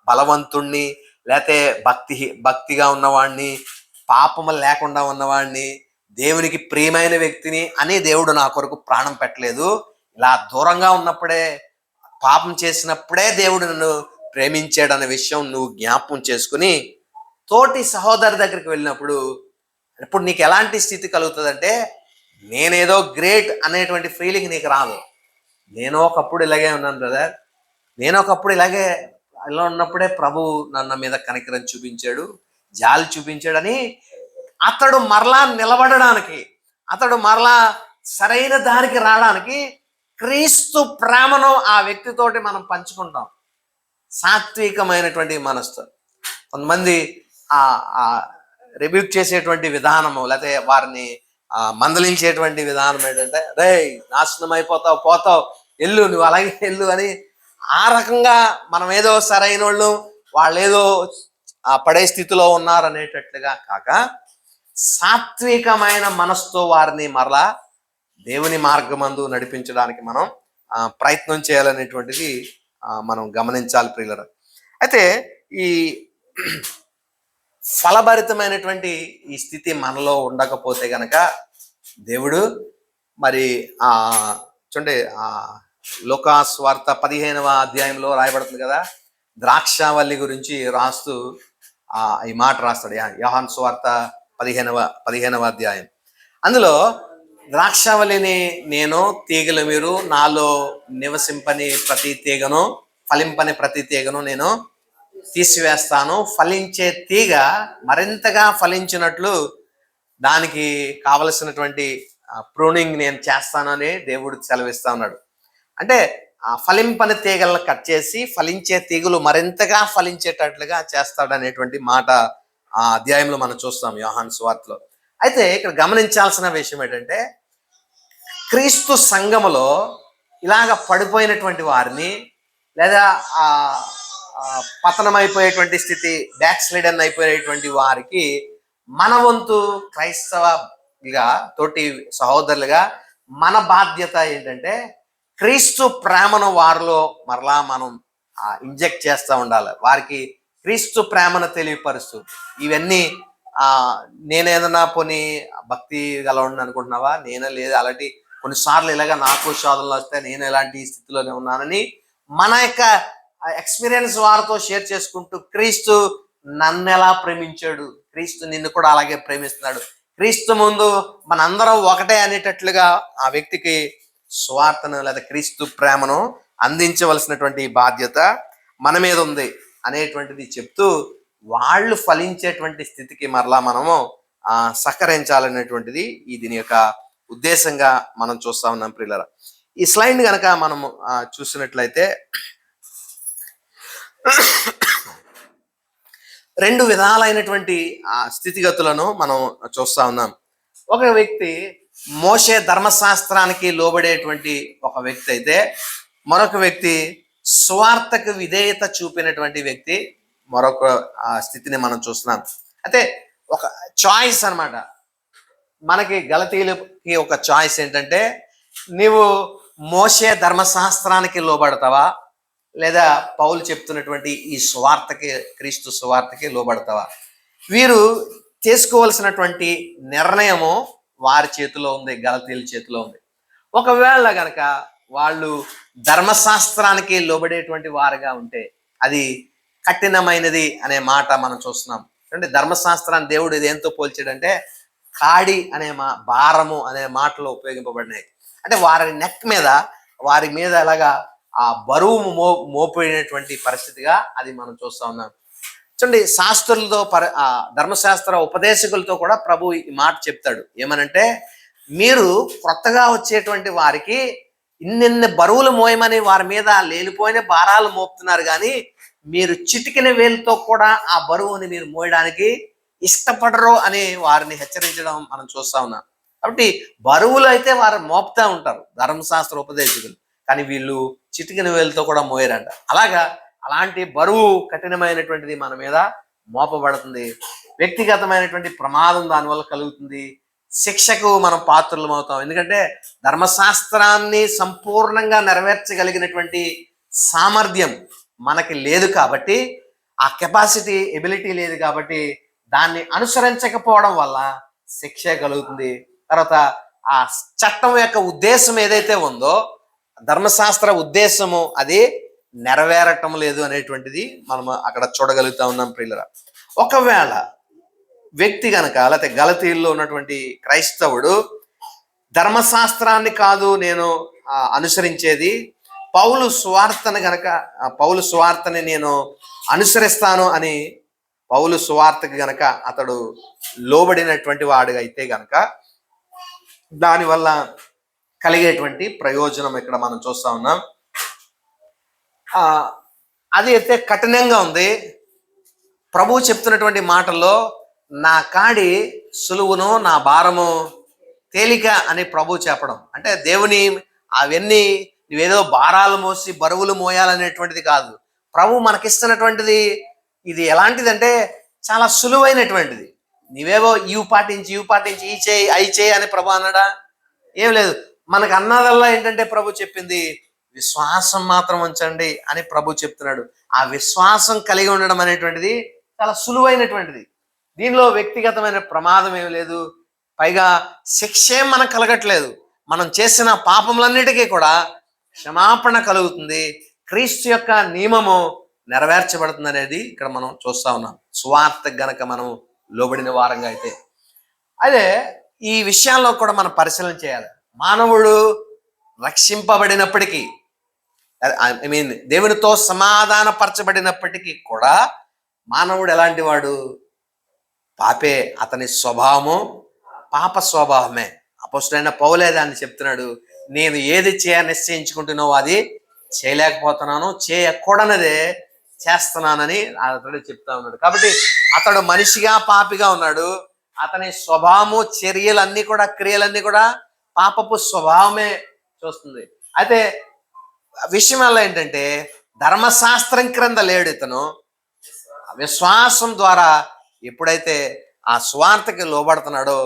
బలవంతుణ్ణి, లేకపోతే భక్తిగా ఉన్నవాడిని, పాపము లేకుండా ఉన్నవాడిని, దేవునికి ప్రియమైన వ్యక్తిని అని దేవుడు నా కొరకు ప్రాణం పెట్టలేదు. ఇలా దూరంగా ఉన్నప్పుడే, పాపం చేసినప్పుడే దేవుడు నన్ను ప్రేమించాడు అనే విషయం నువ్వు జ్ఞాపకం చేసుకుని తోటి సహోదరు దగ్గరికి వెళ్ళినప్పుడు ఇప్పుడు నీకు ఎలాంటి స్థితి కలుగుతుందంటే, నేనేదో గ్రేట్ అనేటువంటి ఫీలింగ్ నీకు రాదు. నేను ఒకప్పుడు ఇలాగే ఉన్నాను బ్రదర్, నేను ఒకప్పుడు ఇలాగే ఇలా ఉన్నప్పుడే ప్రభు నన్న మీద కనికరం చూపించాడు, జాలి చూపించాడని అతడు మరలా నిలబడడానికి, అతడు మరలా సరైన దారికి రావడానికి క్రీస్తు ప్రేమను ఆ వ్యక్తితోటి మనం పంచుకుంటాం. సాత్వికమైనటువంటి మనస్సు. కొంతమంది రిబ్యూక్ చేసేటువంటి విధానము, లేకపోతే వారిని మందలించేటువంటి విధానం ఏంటంటే, రే నాశనం అయిపోతావు, పోతావు, ఎల్లు, నువ్వు అలాగే ఎల్లు అని ఆ రకంగా మనం ఏదో సరైన వాళ్ళు ఏదో పడే స్థితిలో ఉన్నారు అనేటట్లుగా కాక, సాత్వికమైన మనసుతో వారిని మరలా దేవుని మార్గమందు నడిపించడానికి మనం ప్రయత్నం చేయాలనేటువంటిది మనం గమనించాలి ప్రియులారా. అయితే ఈ ఫలభరితమైనటువంటి ఈ స్థితి మనలో ఉండకపోతే గనక దేవుడు మరి చూడండి, లూకాసు వార్త 15వ అధ్యాయంలో రాయబడుతుంది కదా, ద్రాక్షావల్లి గురించి రాస్తూ ఈ మాట రాస్తాడు. యోహాను సువార్త 15వ అధ్యాయం. అందులో ద్రాక్షావల్లిని నేను, తీగలు మీరు, నాలో నివసింపని ప్రతి తీగను, ఫలింపని ప్రతి తీగను నేను తీసివేస్తాను. ఫలించే తీగ మరింతగా ఫలించినట్లు దానికి కావలసినటువంటి ప్రూనింగ్ నేను చేస్తానని దేవుడు సెలవిస్తా ఉన్నాడు. అంటే ఫలింపని తీగలను కట్ చేసి ఫలించే తీగలు మరింతగా ఫలించేటట్లుగా చేస్తాడనేటువంటి మాట ఆ అధ్యాయంలో మనం చూస్తాం యోహాను సువార్తలో. అయితే ఇక్కడ గమనించాల్సిన విషయం ఏంటంటే, క్రీస్తు సంఘములో ఇలాగ పడిపోయినటువంటి వారిని, లేదా పతనమైపోయేటువంటి స్థితి, బ్యాక్ స్లైడన్ అయిపోయేటువంటి వారికి మన వంతు క్రైస్తవగా, తోటి సహోదరులుగా మన బాధ్యత ఏంటంటే, క్రీస్తు ప్రేమను వారిలో మరలా మనం ఇంజెక్ట్ చేస్తూ ఉండాలి. వారికి క్రీస్తు ప్రేమను తెలియపరుస్తూ, ఇవన్నీ నేనేదన్నా పోనీ భక్తి గలవాడిని అనుకుంటున్నావా, నేనే లేదు, అలాంటి కొన్నిసార్లు ఇలాగ నాకు శోధనలు వస్తే నేను ఎలాంటి స్థితిలోనే ఉన్నానని మన యొక్క ఎక్స్పీరియన్స్ వారితో షేర్ చేసుకుంటూ, క్రీస్తు నన్ను ఎలా ప్రేమించాడు, క్రీస్తు నిన్ను కూడా అలాగే ప్రేమిస్తున్నాడు, క్రీస్తు ముందు మనందరం ఒకటే అనేటట్లుగా ఆ వ్యక్తికి స్వార్థను లేదా క్రీస్తు ప్రేమను అందించవలసినటువంటి బాధ్యత మన మీద ఉంది అనేటువంటిది చెప్తూ, వాళ్ళు ఫలించేటువంటి స్థితికి మరలా మనము సహకరించాలనేటువంటిది ఈ దీని యొక్క ఉద్దేశంగా మనం చూస్తా ఉన్నాం ప్రియులారా. ఈ స్లైడ్ కనుక మనము చూసినట్లయితే రెండు విధాలైనటువంటి స్థితిగతులను మనం చూస్తా ఉన్నాం. ఒక వ్యక్తి మోషే ధర్మశాస్త్రానికి లోబడేటువంటి ఒక వ్యక్తి అయితే, మరొక వ్యక్తి స్వార్థకు విధేయత చూపినటువంటి వ్యక్తి మరొక స్థితిని మనం చూస్తున్నాం. అయితే ఒక చాయిస్ అన్నమాట. మనకి గలతీయులకి ఒక చాయిస్ ఏంటంటే, నీవు మోషే ధర్మశాస్త్రానికి లోబడతావా, లేదా పౌలు చెప్తున్నటువంటి ఈ సువార్తకి, క్రీస్తు సువార్తకి లోబడతావా? వీరు చేసుకోవలసినటువంటి నిర్ణయము వారి చేతిలో ఉంది, గలతీయుల చేతిలో ఉంది. ఒకవేళ గనక వాళ్ళు ధర్మశాస్త్రానికి లోబడేటువంటి వారుగా ఉంటే అది కఠినమైనది అనే మాట మనం చూస్తున్నాం. అంటే ధర్మశాస్త్రాన్ని దేవుడు దేంతో పోల్చాడంటే కాడి అనే భారము అనే మాటలో ఉపయోగింపబడినాయి. అంటే వారి నెక్ మీద, వారి మీద ఎలాగా ఆ బరువు మోపినటువంటి పరిస్థితిగా అది మనం చూస్తా ఉన్నాం. చూడండి, శాస్త్రులతో ధర్మశాస్త్ర ఉపదేశకులతో కూడా ప్రభు ఈ మాట చెప్తాడు. ఏమనంటే, మీరు కొత్తగా వచ్చేటువంటి వారికి ఇన్నిన్ని బరువులు మోయమని వారి మీద లేనిపోయిన భారాలు మోపుతున్నారు, కానీ మీరు చిటికిన వేలుతో కూడా ఆ బరువుని మీరు మోయడానికి ఇష్టపడరు అని వారిని హెచ్చరించడం మనం చూస్తా ఉన్నాం. కాబట్టి బరువులు అయితే వారు మోపుతా ఉంటారు ధర్మశాస్త్ర ఉపదేశకులు, కానీ వీళ్ళు చిటికిన వేలుతో కూడా మోయరంట. అలాంటి బరువు కఠినమైనటువంటిది మన మీద మోపబడుతుంది. వ్యక్తిగతమైనటువంటి ప్రమాదం దానివల్ల కలుగుతుంది. శిక్షకు మనం పాత్రలం అవుతాం. ఎందుకంటే ధర్మశాస్త్రాన్ని సంపూర్ణంగా నెరవేర్చగలిగినటువంటి సామర్థ్యం మనకి లేదు కాబట్టి, ఆ కెపాసిటీ, ఎబిలిటీ లేదు కాబట్టి దాన్ని అనుసరించకపోవడం వల్ల శిక్ష కలుగుతుంది. తర్వాత ఆ చట్టం యొక్క ఉద్దేశం ఏదైతే ఉందో, ధర్మశాస్త్ర ఉద్దేశము అది నెరవేరటం లేదు అనేటువంటిది మనం అక్కడ చూడగలుగుతా ఉన్నాం ప్రియులరా. ఒకవేళ వ్యక్తి కనుక, లేకపోతే గలతీయుల్లో ఉన్నటువంటి క్రైస్తవుడు ధర్మశాస్త్రాన్ని కాదు నేను అనుసరించేది, పౌలు సువార్తని నేను అనుసరిస్తాను అని పౌలు సువార్తకి గనక అతడు లోబడినటువంటి వాడుగా అయితే గనక దానివల్ల కలిగేటువంటి ప్రయోజనం ఇక్కడ మనం చూస్తా ఉన్నాం. అది అయితే కఠినంగా ఉంది. ప్రభువు చెప్తున్నటువంటి మాటల్లో నా కాడి సులువును, నా భారము తేలిక అని ప్రభు చెప్పడం అంటే, దేవుని అవన్నీ నువ్వేదో భారాలు మోసి బరువులు మోయాలనేటువంటిది కాదు. ప్రభు మనకిస్తున్నటువంటిది ఇది ఎలాంటిదంటే చాలా సులువైనటువంటిది. నీవేవో ఇవి పాటించి ఈ చేయి అయి చేయి అని ప్రభు అన్నాడా? ఏం లేదు. మనకు అన్నదల్లా ఏంటంటే ప్రభు చెప్పింది విశ్వాసం మాత్రం ఉంచండి అని ప్రభు చెప్తున్నాడు. ఆ విశ్వాసం కలిగి ఉండడం అనేటువంటిది చాలా సులువైనటువంటిది. దీనిలో వ్యక్తిగతమైన ప్రమాదం ఏమి లేదు. పైగా శిక్షే మనకు కలగట్లేదు. మనం చేసిన పాపములన్నిటికీ కూడా క్షమాపణ కలుగుతుంది. క్రీస్తు యొక్క నియమము నెరవేర్చబడుతుంది అనేది ఇక్కడ మనం చూస్తా ఉన్నాం, సువార్తకు గనక మనం లోబడిన వారంగా అయితే. అదే ఈ విషయాల్లో కూడా మనం పరిశీలన చేయాలి. మానవుడు రక్షింపబడినప్పటికీ, దేవునితో సమాధానపరచబడినప్పటికీ కూడా మానవుడు ఎలాంటి వాడు? పాపే. అతని స్వభావము పాప స్వభావమే. అపోస్తలుడైన పౌలే దాన్ని చెప్తున్నాడు. నేను ఏది నిశ్చయించుకుంటున్నావో అది చేయలేకపోతున్నాను, చేయకూడనదే చేస్తున్నానని అతడు చెప్తా ఉన్నాడు. కాబట్టి అతడు మనిషిగా పాపిగా ఉన్నాడు. అతని స్వభావము, చర్యలన్నీ కూడా, క్రియలన్నీ కూడా పాపపు స్వభావమే చూస్తుంది. అయితే విషయం వల్ల ఏంటంటే ధర్మశాస్త్రం క్రింద లేడు ఇతను. విశ్వాసం ద్వారా ఎప్పుడైతే ఆ స్వార్థకి లోబడుతున్నాడో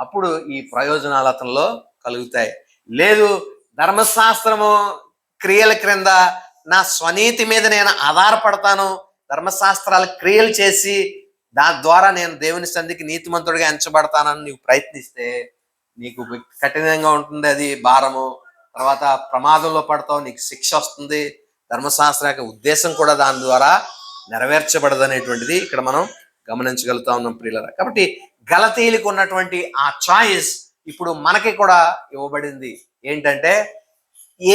అప్పుడు ఈ ప్రయోజనాలు అతనిలో కలుగుతాయి. లేదు, ధర్మశాస్త్రము క్రియల క్రింద నా స్వనీతి మీద నేను ఆధారపడతాను, ధర్మశాస్త్రాల క్రియలు చేసి దాని ద్వారా నేను దేవుని సంధికి నీతిమంతుడిగా ఎంచబడతానని నీవు ప్రయత్నిస్తే నీకు కఠినంగా ఉంటుంది అది భారము. తర్వాత ప్రమాదంలో పడతావు, నీకు శిక్ష వస్తుంది. ధర్మశాస్త్ర యొక్క ఉద్దేశం కూడా దాని ద్వారా నెరవేర్చబడదు అనేటువంటిది ఇక్కడ మనం గమనించగలుగుతా ఉన్నాం ప్రియులారా. కాబట్టి గలతీయులకు ఉన్నటువంటి ఆ చాయిస్ ఇప్పుడు మనకి కూడా ఇవ్వబడింది. ఏంటంటే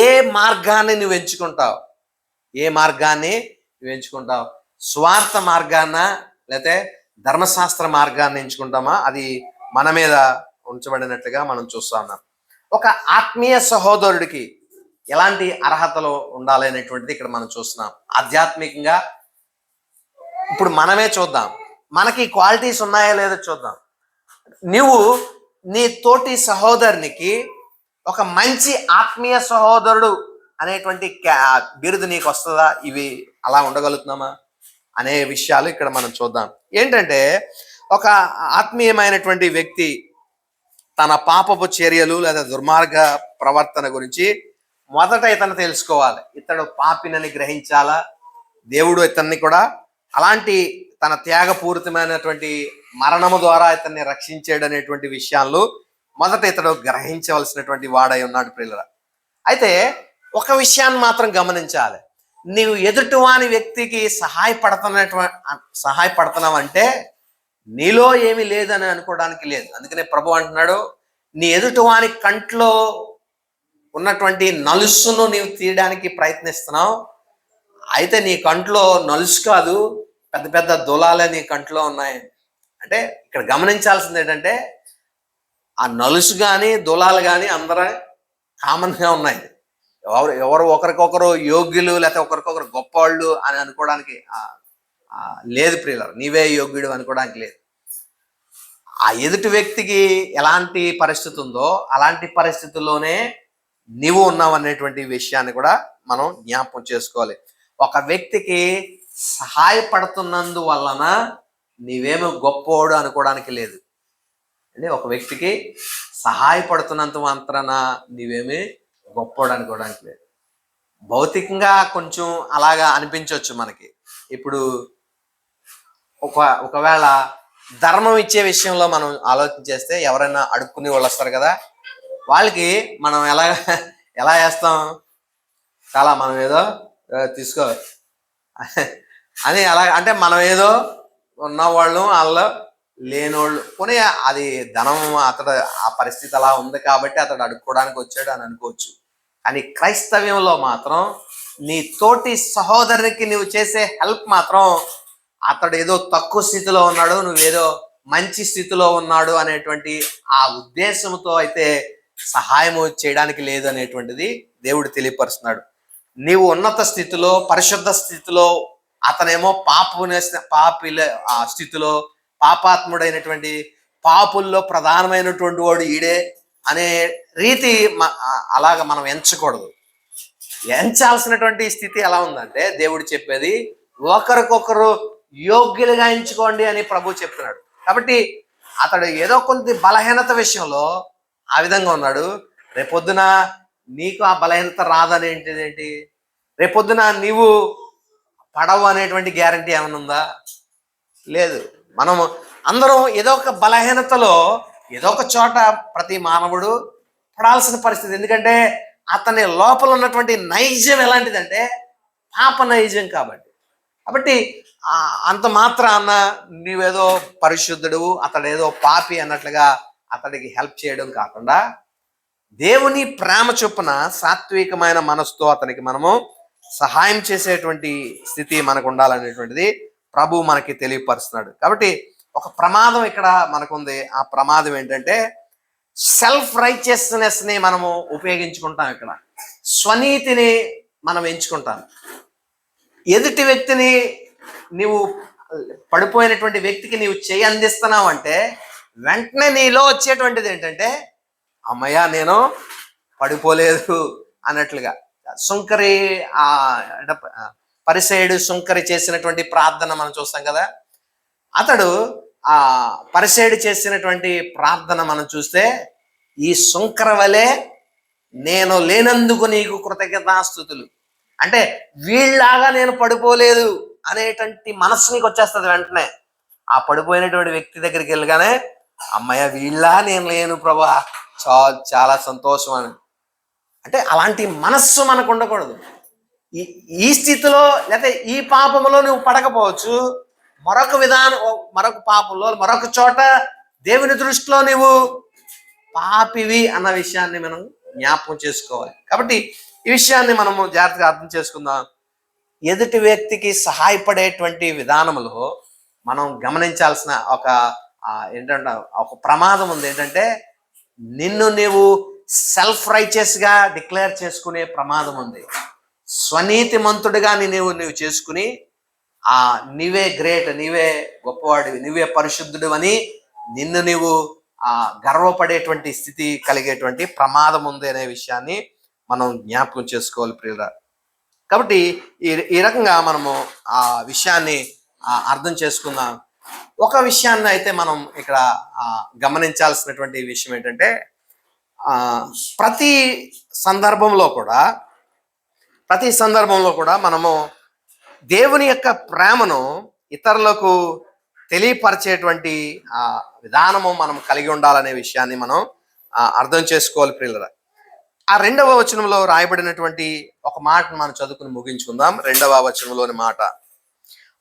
ఏ మార్గాన్ని నువ్వు ఎంచుకుంటావు, ఏ మార్గాన్ని నువ్వు ఎంచుకుంటావు? స్వార్థ మార్గాన్న లేకపోతే ధర్మశాస్త్ర మార్గాన్ని ఎంచుకుంటామా? అది మన మీద ఉంచబడినట్లుగా మనం చూస్తా ఉన్నాం. ఒక ఆత్మీయ సహోదరుడికి ఎలాంటి అర్హతలు ఉండాలి అనేటువంటిది ఇక్కడ మనం చూస్తున్నాం. ఆధ్యాత్మికంగా ఇప్పుడు మనమే చూద్దాం, మనకి క్వాలిటీస్ ఉన్నాయో లేదో చూద్దాం. నువ్వు నీ తోటి సహోదరునికి ఒక మంచి ఆత్మీయ సహోదరుడు అనేటువంటి బిరుదు నీకు వస్తుందా? ఇవి అలా ఉండగలుగుతున్నామా అనే విషయాలు ఇక్కడ మనం చూద్దాం. ఏంటంటే ఒక ఆత్మీయమైనటువంటి వ్యక్తి తన పాపపు చర్యలు లేదా దుర్మార్గ ప్రవర్తన గురించి మొదట ఇతను తెలుసుకోవాలి. ఇతడు పాపినని గ్రహించాలా, దేవుడు ఇతన్ని కూడా అలాంటి తన త్యాగపూరితమైనటువంటి మరణము ద్వారా ఇతన్ని రక్షించాడు అనేటువంటి విషయాలు మొదట ఇతడు గ్రహించవలసినటువంటి వాడై ఉన్నాడు ప్రియులరా. అయితే ఒక విషయాన్ని మాత్రం గమనించాలి, నీవు ఎదుటివాని వ్యక్తికి సహాయపడుతున్నావంటే నీలో ఏమీ లేదని అనుకోవడానికి లేదు. అందుకనే ప్రభు అంటున్నాడు, నీ ఎదుటివాని కంట్లో ఉన్నటువంటి నలుసును నీవు తీయడానికి ప్రయత్నిస్తున్నావు, అయితే నీ కంట్లో నలుసు కాదు, పెద్ద పెద్ద దులాలే నీ కంట్లో ఉన్నాయి. అంటే ఇక్కడ గమనించాల్సింది ఏంటంటే ఆ నలుసు కానీ దులాలు కానీ అందరూ కామన్గా ఉన్నాయి. ఎవరు ఒకరికొకరు యోగ్యులు లేకపోతే ఒకరికొకరు గొప్పవాళ్ళు అని అనుకోవడానికి లేదు ప్రియులారా. నీవే యోగ్యుడు అనుకోవడానికి లేదు. ఆ ఎదుటి వ్యక్తికి ఎలాంటి పరిస్థితి ఉందో అలాంటి పరిస్థితుల్లోనే నీవు ఉన్నావు అనేటువంటి విషయాన్ని కూడా మనం జ్ఞాపకం చేసుకోవాలి. ఒక వ్యక్తికి సహాయపడుతున్నందు వలన నీవేమో గొప్పోడు అనుకోవడానికి లేదు. అంటే ఒక వ్యక్తికి సహాయపడుతున్నంత మాత్రాన నీవేమి గొప్పోడు అనుకోవడానికి లేదు. భౌతికంగా కొంచెం అలాగా అనిపించవచ్చు మనకి. ఇప్పుడు ఒకవేళ ధర్మం ఇచ్చే విషయంలో మనం ఆలోచన చేస్తే ఎవరైనా అడుక్కుని వాళ్ళు వస్తారు కదా, వాళ్ళకి మనం ఎలా వేస్తాం, చాలా మనం ఏదో తీసుకో అని అలా అంటే మనం ఏదో ఉన్నవాళ్ళు వాళ్ళు లేనోళ్ళు పోనీ అది ధనం అతడు ఆ పరిస్థితి అలా ఉంది కాబట్టి అతడు అడుక్కోవడానికి వచ్చాడు అని అనుకోవచ్చు. కానీ క్రైస్తవ్యంలో మాత్రం నీ తోటి సహోదరునికి నువ్వు చేసే హెల్ప్ మాత్రం అతడు ఏదో తక్కువ స్థితిలో ఉన్నాడు, నువ్వేదో మంచి స్థితిలో ఉన్నాడు అనేటువంటి ఆ ఉద్దేశంతో అయితే సహాయం చేయడానికి లేదు అనేటువంటిది దేవుడు తెలియపరుస్తున్నాడు. నీవు ఉన్నత స్థితిలో పరిశుద్ధ స్థితిలో, అతనేమో పాపిల ఆ స్థితిలో పాపాత్ముడైనటువంటి పాపుల్లో ప్రధానమైనటువంటి వాడు ఈడే అనే రీతి అలాగ మనం ఎంచకూడదు. ఎంచాల్సినటువంటి స్థితి ఎలా ఉందంటే దేవుడు చెప్పేది ఒకరికొకరు యోగ్యులుగా ఎంచుకోండి అని ప్రభు చెప్తున్నాడు. కాబట్టి అతడు ఏదో కొంత బలహీనత విషయంలో ఆ విధంగా ఉన్నాడు. రేపొద్దున నీకు ఆ బలహీనత రాదనేంటిదేంటి? రేపొద్దున నీవు పడవు అనేటువంటి గ్యారంటీ ఏమైనా ఉందా? లేదు. మనం అందరం ఏదో ఒక బలహీనతలో ఏదో ఒక చోట ప్రతి మానవుడు పడాల్సిన పరిస్థితి. ఎందుకంటే అతని లోపల ఉన్నటువంటి నైజం ఎలాంటిదంటే పాప నైజం. కాబట్టి అంత మాత్రాన నీవేదో పరిశుద్ధుడు అతడేదో పాపి అన్నట్లుగా అతడికి హెల్ప్ చేయడం కాకుండా దేవుని ప్రేమ చొప్పున సాత్వికమైన మనసుతో అతనికి మనము సహాయం చేసేటువంటి స్థితి మనకు ఉండాలనేటువంటిది ప్రభు మనకి తెలియపరుస్తున్నాడు. కాబట్టి ఒక ప్రమాదం ఇక్కడ మనకుంది. ఆ ప్రమాదం ఏంటంటే సెల్ఫ్ రైచియస్నెస్ని మనము ఉపయోగించుకుంటాం. ఇక్కడ స్వనీతిని మనం ఎంచుకుంటాం. ఎదుటి వ్యక్తిని నీవు పడిపోయినటువంటి వ్యక్తికి నీవు చేయి అందిస్తున్నావు అంటే వెంటనే నీలో వచ్చేటువంటిది ఏంటంటే అమ్మయ్య నేను పడిపోలేదు అన్నట్లుగా. సుంకరి అంటే పరిసయుడు సుంకరి చేసినటువంటి ప్రార్థన మనం చూస్తాం కదా. అతడు ఆ పరిసయుడు చేసినటువంటి ప్రార్థన మనం చూస్తే ఈ సుంకర వలె నేను లేనందుకు నీకు కృతజ్ఞతాస్తుతులు అంటే వీళ్ళలాగా నేను పడిపోలేదు అనేటువంటి మనస్సు నీకు వచ్చేస్తుంది వెంటనే. ఆ పడిపోయినటువంటి వ్యక్తి దగ్గరికి వెళ్ళగానే అమ్మయ్య వీళ్ళ నేను లేను ప్రభా చాలా సంతోషం అని. అంటే అలాంటి మనస్సు మనకు ఉండకూడదు. ఈ స్థితిలో లేకపోతే ఈ పాపంలో నువ్వు పడకపోవచ్చు, మరొక మరొక పాపంలో మరొక చోట దేవుని దృష్టిలో నువ్వు పాపివి అన్న విషయాన్ని మనం జ్ఞాపకం చేసుకోవాలి. కాబట్టి ఈ విషయాన్ని మనము జాగ్రత్తగా అర్థం చేసుకుందాం. ఎదుటి వ్యక్తికి సహాయపడేటువంటి విధానంలో మనం గమనించాల్సిన ఒక ఏంటంటే ఒక ప్రమాదం ఉంది. ఏంటంటే నిన్ను నీవు సెల్ఫ్ రైచియస్గా డిక్లేర్ చేసుకునే ప్రమాదం ఉంది. స్వనీతిమంతుడిగా నువ్వు చేసుకుని నీవే గ్రేట్, నీవే గొప్పవాడివి, నీవే పరిశుద్ధుడు అని నిన్ను నీవు గర్వపడేటువంటి స్థితి కలిగేటువంటి ప్రమాదం ఉంది అనే విషయాన్ని మనం జ్ఞాపకం చేసుకోవాలి ప్రియుల. కాబట్టి ఈ రకంగా మనము ఆ విషయాన్ని అర్థం చేసుకుందాం. ఒక విషయాన్ని అయితే మనం ఇక్కడ గమనించాల్సినటువంటి విషయం ఏంటంటే, ప్రతి సందర్భంలో కూడా మనము దేవుని యొక్క ప్రేమను ఇతరులకు తెలియపరిచేటువంటి విధానము మనం కలిగి ఉండాలనే విషయాన్ని మనం అర్థం చేసుకోవాలి ప్రియులరా. ఆ 2వ వచనంలో రాయబడినటువంటి ఒక మాటను మనం చదువుకుని ముగించుకుందాం. 2వ వచనంలోని మాట,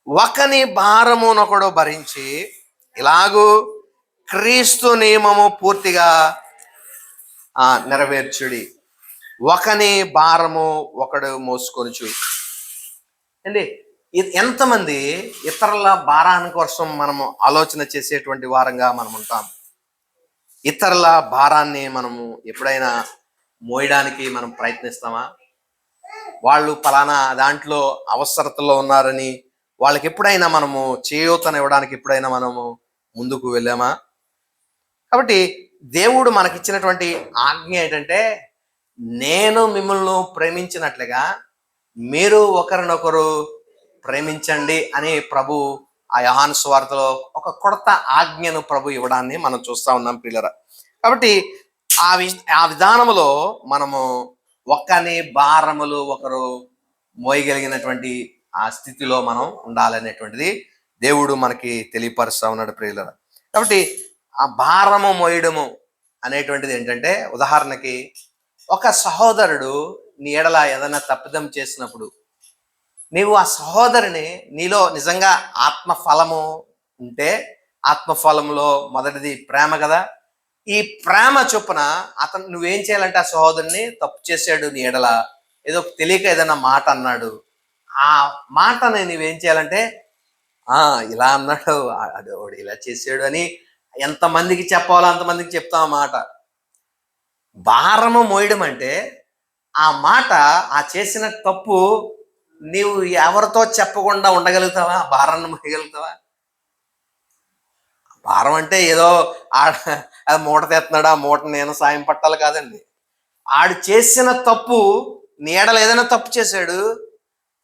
ఒకని భారమునొకడు భరించి ఇలాగూ క్రీస్తు నియమము పూర్తిగా నెరవేర్చుడి. ఒకని భారము ఒకడు మోసుకొనుచు. అండి, ఎంతమంది ఇతరుల భారాన్ని కోసం మనము ఆలోచన చేసేటువంటి వారంగా మనం ఉంటాం. ఇతరుల భారాన్ని మనము ఎప్పుడైనా మోయడానికి మనం ప్రయత్నిస్తామా? వాళ్ళు పలానా దాంట్లో అవసరతలో ఉన్నారని వాళ్ళకి ఎప్పుడైనా మనము చేయూతనివ్వడానికి ఎప్పుడైనా మనము ముందుకు వెళ్ళామా? కాబట్టి దేవుడు మనకిచ్చినటువంటి ఆజ్ఞ ఏంటంటే, నేను మిమ్మల్ని ప్రేమించినట్లుగా మీరు ఒకరినొకరు ప్రేమించండి అని ప్రభు ఆ యోహాను సువార్తలో ఒక కొత్త ఆజ్ఞను ప్రభు ఇవ్వడాన్ని మనం చూస్తూ ఉన్నాం పిల్లరా. కాబట్టి ఆ విధానంలో మనము ఒకని భారములు ఒకరు మోయగలిగినటువంటి ఆ స్థితిలో మనం ఉండాలనేటువంటిది దేవుడు మనకి తెలియపరుస్తూ ఉన్నాడు ప్రియులరా. కాబట్టి ఆ భారము మోయడము అనేటువంటిది ఏంటంటే, ఉదాహరణకి ఒక సహోదరుడు నీ ఎడల ఏదైనా తప్పిదం చేసినప్పుడు నీవు ఆ సహోదరిని, నీలో నిజంగా ఆత్మఫలము ఉంటే, ఆత్మఫలంలో మొదటిది ప్రేమ కదా, ఈ ప్రేమ చొప్పున నువ్వేం చేయాలంటే, ఆ సహోదరుని తప్పు చేశాడు నీ ఎడల, ఏదో తెలియక ఏదైనా మాట అన్నాడు, ఆ మాటని నువ్వేం చేయాలంటే, ఇలా అన్నాడు, వాడు ఇలా చేసాడు అని ఎంతమందికి చెప్పాలో అంతమందికి చెప్తాం ఆ మాట. భారము మోయడం అంటే ఆ మాట, ఆ చేసిన తప్పు నీవు ఎవరితో చెప్పకుండా ఉండగలుగుతావా? భారాన్ని మోయగలుగుతావా? భారం అంటే ఏదో అది మూట తెస్తున్నాడు, ఆ మూట నేను సాయం పట్టాలి కాదండి. ఆడు చేసిన తప్పు, నీడలు ఏదైనా తప్పు చేశాడు,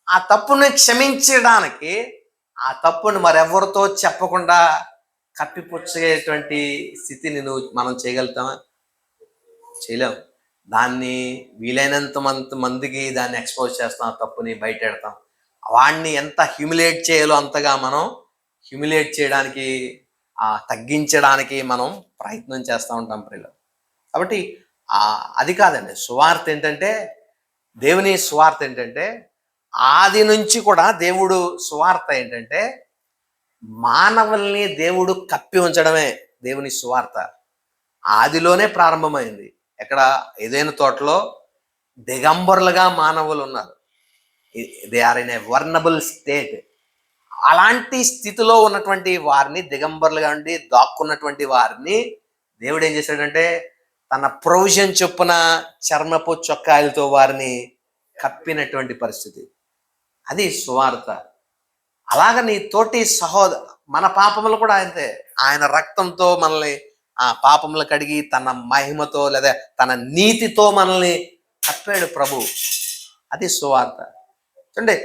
ఆ తప్పుని క్షమించడానికి ఆ తప్పుని మరెవరితో చెప్పకుండా కప్పిపుచ్చేటువంటి స్థితిని మనం చేయగలుగుతామా? చేయలేం. దాన్ని వీలైనంత మందికి దాన్ని ఎక్స్పోజ్ చేస్తాం, తప్పుని బయటెడతాం. వాడిని ఎంత హ్యూమిలేట్ చేయాలో అంతగా మనం హ్యూమిలేట్ చేయడానికి, తగ్గించడానికి మనం ప్రయత్నం చేస్తూ ఉంటాం ప్రియులు. కాబట్టి అది కాదండి సువార్త. ఏంటంటే, దేవుని సువార్త ఏంటంటే, ఆది నుంచి కూడా దేవుడు సువార్త ఏంటంటే, మానవుల్ని దేవుడు కప్పి ఉంచడమే దేవుని సువార్త. ఆదిలోనే ప్రారంభమైంది. ఎక్కడ? ఏదైనా తోటలో దిగంబరులుగా మానవులు ఉన్నారు. They are in a vulnerable state. అలాంటి స్థితిలో ఉన్నటువంటి వారిని, దిగంబరులుగా ఉండి దాక్కున్నటువంటి వారిని దేవుడు ఏం చేశాడంటే, తన ప్రొవిజన్ చొప్పున చర్మపు చొక్కాయలతో వారిని కప్పినటువంటి పరిస్థితి. అది సువార్త. అలాగ నీ తోటి మన పాపములు కూడా అంతే. ఆయన రక్తంతో మనల్ని ఆ పాపములు కడిగి తన మహిమతో లేదా తన నీతితో మనల్ని కప్పాడు ప్రభు. అది సువార్త. చూడండి,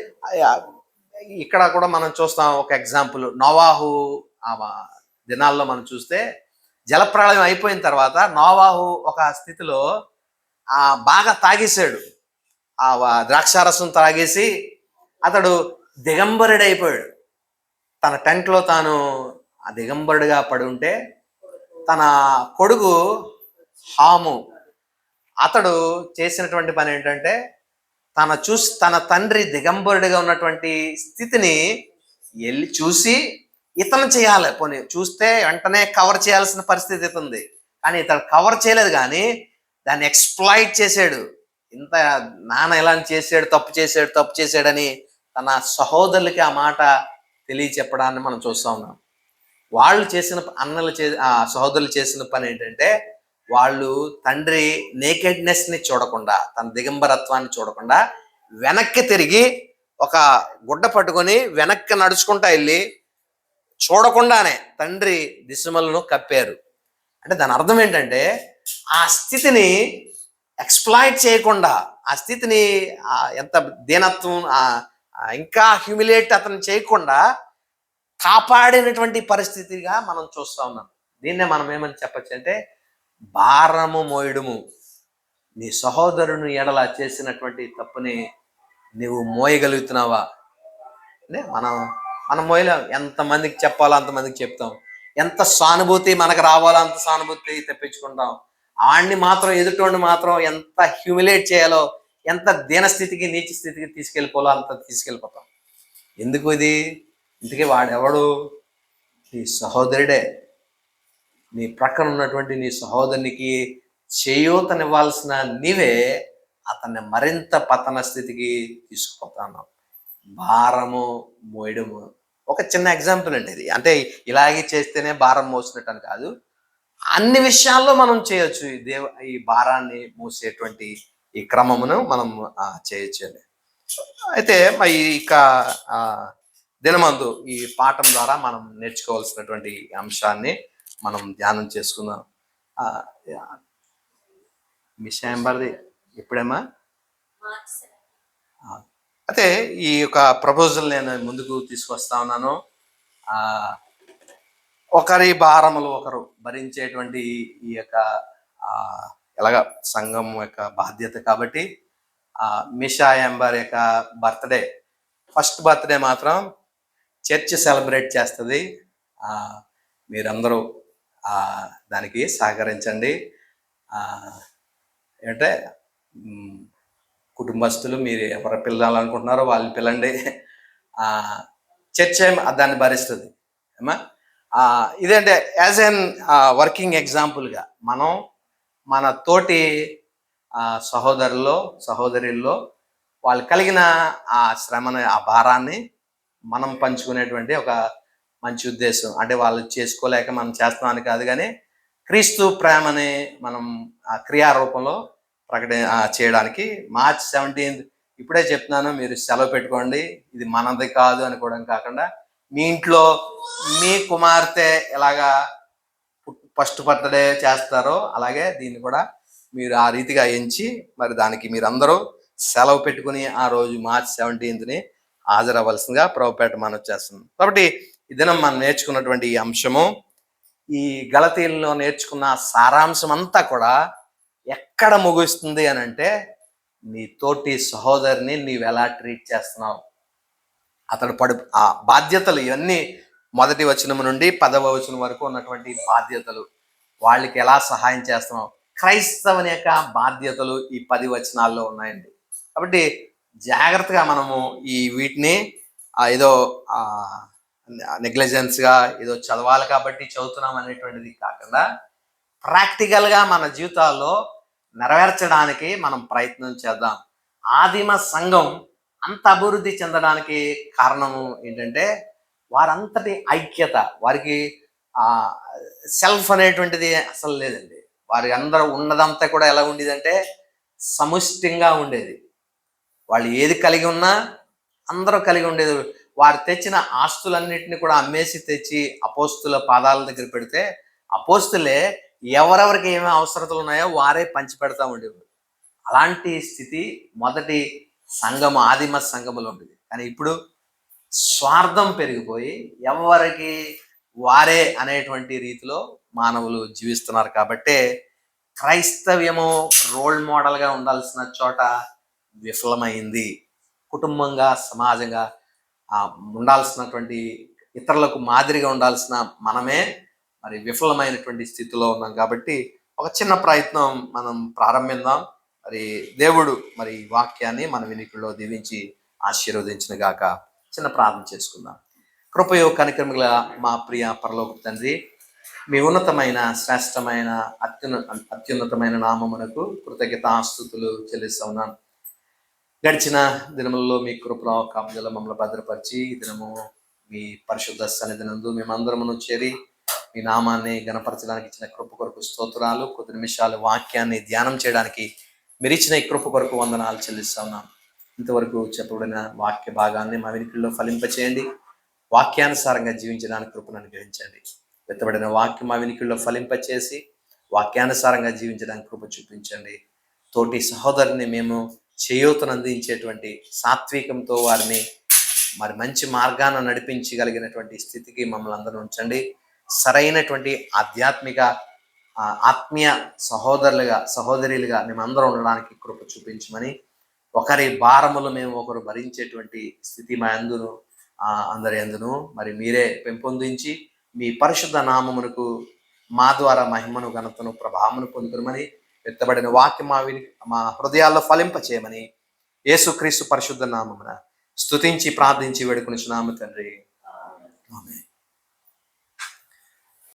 ఇక్కడ కూడా మనం చూస్తాం ఒక ఎగ్జాంపుల్. నోవాహు దినాల్లో మనం చూస్తే, జలప్రళయం అయిపోయిన తర్వాత నోవాహు ఒక స్థితిలో బాగా తాగేశాడు. ద్రాక్షారసం తాగేసి అతడు దిగంబరుడైపోయాడు. తన టెంట్లో తాను దిగంబరుడిగా పడి ఉంటే, తన కొడుకు హాము అతడు చేసినటువంటి పని ఏంటంటే, తన తండ్రి దిగంబరుడిగా ఉన్నటువంటి స్థితిని వెళ్ళి చూసి ఇతను చేయాలి. పోనీ చూస్తే వెంటనే కవర్ చేయాల్సిన పరిస్థితి ఇతుంది, కానీ ఇతను కవర్ చేయలేదు, కానీ దాన్ని ఎక్స్ప్లాయిట్ చేశాడు. ఇంత నాన్న ఎలా చేశాడు, తప్పు చేశాడని తన సహోదరులకి ఆ మాట తెలియచెప్పడాన్ని మనం చూస్తూ ఉన్నాం. వాళ్ళు చేసిన సహోదరులు చేసిన పని ఏంటంటే, వాళ్ళు తండ్రి నేకెడ్నెస్ని చూడకుండా, తన దిగంబరత్వాన్ని చూడకుండా వెనక్కి తిరిగి ఒక గుడ్డ పట్టుకొని వెనక్కి నడుచుకుంటా వెళ్ళి చూడకుండానే తండ్రి దిశమలను కప్పారు. అంటే దాని అర్థం ఏంటంటే ఆ స్థితిని ఎక్స్‌ప్లాయిట్ చేయకుండా, ఆ స్థితిని ఎంత దీనత్వం ఇంకా హ్యూమిలియేట్ అతను చేయకుండా కాపాడినటువంటి పరిస్థితిగా మనం చూస్తా ఉన్నాం. దీన్నే మనం ఏమని చెప్పచ్చు అంటే భారము మోయడము. నీ సహోదరుని ఎడల చేసినటువంటి తప్పుని నువ్వు మోయగలుగుతున్నావా? అంటే మనం మోయలేం. ఎంతమందికి చెప్పాలో అంతమందికి చెప్తాం. ఎంత సానుభూతి మనకు రావాలో అంత సానుభూతి తెప్పించుకుంటాం. ఆడిని మాత్రం, ఎదుటోడిని మాత్రం ఎంత హ్యూమిలేట్ చేయాలో, ఎంత దీనస్థితికి నీచ స్థితికి తీసుకెళ్ళిపోవాలో అంత తీసుకెళ్ళిపోతాం. ఎందుకు ఇది? ఇందుకే వాడెవడు? నీ సహోదరుడే. నీ ప్రక్కన ఉన్నటువంటి నీ సహోదరునికి చేయూతనివ్వాల్సిన నీవే అతన్ని మరింత పతన స్థితికి తీసుకుపోతాను. భారము మోయడము ఒక చిన్న ఎగ్జాంపుల్ అండి ఇది. అంటే ఇలాగే చేస్తేనే భారం మోసినట్టు అని కాదు, అన్ని విషయాల్లో మనం చేయొచ్చు. ఈ భారాన్ని మోసేటువంటి ఈ క్రమమును మనం చేయొచ్చు అండి. అయితే మరి ఇక దినమందు ఈ పాఠం ద్వారా మనం నేర్చుకోవాల్సినటువంటి అంశాన్ని మనం ధ్యానం చేసుకుందాం. మిషాంబర్ది ఎప్పుడేమా? అయితే ఈ యొక్క ప్రపోజల్ నేను ముందుకు తీసుకొస్తా ఉన్నాను. ఒకరి భారములు ఒకరు భరించేటువంటి ఈ యొక్క ఎలాగ సంఘం యొక్క బాధ్యత కాబట్టి మిషా ఎంబర్ యొక్క బర్త్డే, ఫస్ట్ బర్త్డే మాత్రం చర్చ్ సెలబ్రేట్ చేస్తుంది. మీరందరూ దానికి సహకరించండి. అంటే కుటుంబస్తులు మీరు ఎవరు పిల్లాలనుకుంటున్నారో వాళ్ళు పిల్లండి. చర్చ్ దాన్ని భరిస్తుంది ఏమా. ఇదేంటే యాజ్ ఎన్ వర్కింగ్ ఎగ్జాంపుల్గా మనం మన తోటి సహోదరుల్లో వాళ్ళు కలిగిన ఆ శ్రమని, ఆ భారాన్ని మనం పంచుకునేటువంటి ఒక మంచి ఉద్దేశం. అంటే వాళ్ళు చేసుకోలేక మనం చేస్తామని కాదు, కానీ క్రీస్తు ప్రేమని మనం క్రియారూపంలో చేయడానికి March 17 ఇప్పుడే చెప్తున్నాను, మీరు సెలవు పెట్టుకోండి. ఇది మనది కాదు అనుకోవడం కాకుండా, మీ ఇంట్లో మీ కుమార్తె ఎలాగా ఫస్ట్ బర్త్డే చేస్తారో అలాగే దీన్ని కూడా మీరు ఆ రీతిగా ఎంచి మరి దానికి మీరందరూ సెలవు పెట్టుకుని ఆ రోజు March 17 హాజరవ్వాల్సిందిగా ప్రభుపేట మనం చేస్తున్నాం. కాబట్టి ఈ దినం మనం నేర్చుకున్నటువంటి ఈ అంశము, ఈ గలతీల్లో నేర్చుకున్న సారాంశం అంతా కూడా ఎక్కడ ముగుస్తుంది అని అంటే, నీ తోటి సహోదరిని నీవు ఎలా ట్రీట్ చేస్తున్నావు, అతడు ఆ బాధ్యతలు ఇవన్నీ మొదటి వచనం నుండి 10వ వచనం వరకు ఉన్నటువంటి బాధ్యతలు, వాళ్ళకి ఎలా సహాయం చేస్తున్నావు, క్రైస్తవుని యొక్క బాధ్యతలు ఈ 10 వచనాల్లో ఉన్నాయండి. కాబట్టి జాగ్రత్తగా మనము ఈ వీటిని ఏదో నెగ్లిజెన్స్గా ఏదో చదవాలి కాబట్టి చదువుతున్నాం అనేటువంటిది కాకుండా ప్రాక్టికల్గా మన జీవితాల్లో నెరవేర్చడానికి మనం ప్రయత్నం చేద్దాం. ఆదిమ సంఘం అంత అభివృద్ధి చెందడానికి కారణము ఏంటంటే వారంతటి ఐక్యత. వారికి సెల్ఫ్ అనేటువంటిది అసలు లేదండి. వారి అందరూ ఉన్నదంతా కూడా ఎలా ఉండేదంటే సముష్టిగా ఉండేది. వాళ్ళు ఏది కలిగి ఉన్నా అందరూ కలిగి ఉండేది. వారు తెచ్చిన ఆస్తులన్నింటినీ కూడా అమ్మేసి తెచ్చి అపోస్తుల పాదాల దగ్గర పెడితే అపోస్తులే ఎవరెవరికి ఏమేమి అవసరతలు ఉన్నాయో వారే పంచి పెడతా ఉండేవారు. అలాంటి స్థితి మొదటి సంఘము, ఆదిమ సంఘములో ఉండేది. కానీ ఇప్పుడు స్వార్థం పెరిగిపోయి ఎవరికి వారే అనేటువంటి రీతిలో మానవులు జీవిస్తున్నారు. కాబట్టే క్రైస్తవ్యము రోల్ మోడల్గా ఉండాల్సిన చోట విఫలమైంది. కుటుంబంగా, సమాజంగా ఉండాల్సినటువంటి, ఇతరులకు మాదిరిగా ఉండాల్సిన మనమే మరి విఫలమైనటువంటి స్థితిలో ఉన్నాం. కాబట్టి ఒక చిన్న ప్రయత్నం మనం ప్రారంభిద్దాం. మరి దేవుడు మరి వాక్యాన్ని మన వినికిడిలో దీవించి ఆశీర్వదించిన గాక. చిన్న ప్రార్థన చేసుకుందాం. కృపయో కనికరముగల మా ప్రియ పరలోక తండ్రి, మీ ఉన్నతమైన, శ్రేష్టమైన, అత్యున్నతమైన నామమునకు కృతజ్ఞతాస్తుతులు చెల్లిస్తా ఉన్నాను. గడిచిన దినములలో మీ కృపలో కాపుదల మమ్మల్ని భద్రపరిచి ఈ దినము మీ పరిశుద్ధ సన్నిధినందు మేమందరమును చేరి మీ నామాన్ని గణపరచడానికి ఇచ్చిన కృప కొరకు స్తోత్రాలు. కొద్ది నిమిషాలు వాక్యాన్ని ధ్యానం చేయడానికి మీరు ఇచ్చిన ఈ కృప కొరకు వందనాలు చెల్లిస్తా ఉన్నాం. ఇంతవరకు చెప్పబడిన వాక్య భాగాన్ని మా వినికిడిలో ఫలింపచేయండి. వాక్యానుసారంగా జీవించడానికి కృపను అనుగ్రహించండి. వెత్తబడిన వాక్యం మా వినికిడిలో ఫలింపచేసి వాక్యానుసారంగా జీవించడానికి కృప చూపించండి. తోటి సహోదరుని మేము చేయూతను అందించేటువంటి సాత్వికంతో వారిని మరి మంచి మార్గాన్ని నడిపించగలిగినటువంటి స్థితికి మమ్మల్ని అందరూ ఉంచండి. సరైనటువంటి ఆధ్యాత్మిక ఆత్మీయ సహోదరులుగా మేమందరం ఉండడానికి కృప చూపించమని, ఒకరి భారములు మేము ఒకరు భరించేటువంటి స్థితి మా అందును అందరి అందును మరి మీరే పెంపొందించి మీ పరిశుద్ధ నామమునకు మా ద్వారా మహిమను ఘనతను ప్రభావమును పొందుకుమని, ఎత్తబడిన వాక్యం మా హృదయాల్లో ఫలింపచేయమని యేసుక్రీస్తు పరిశుద్ధ నామమున స్తుతించి ప్రార్థించి వేడుకొనుచున్నాము తండ్రి. ఆమేన్.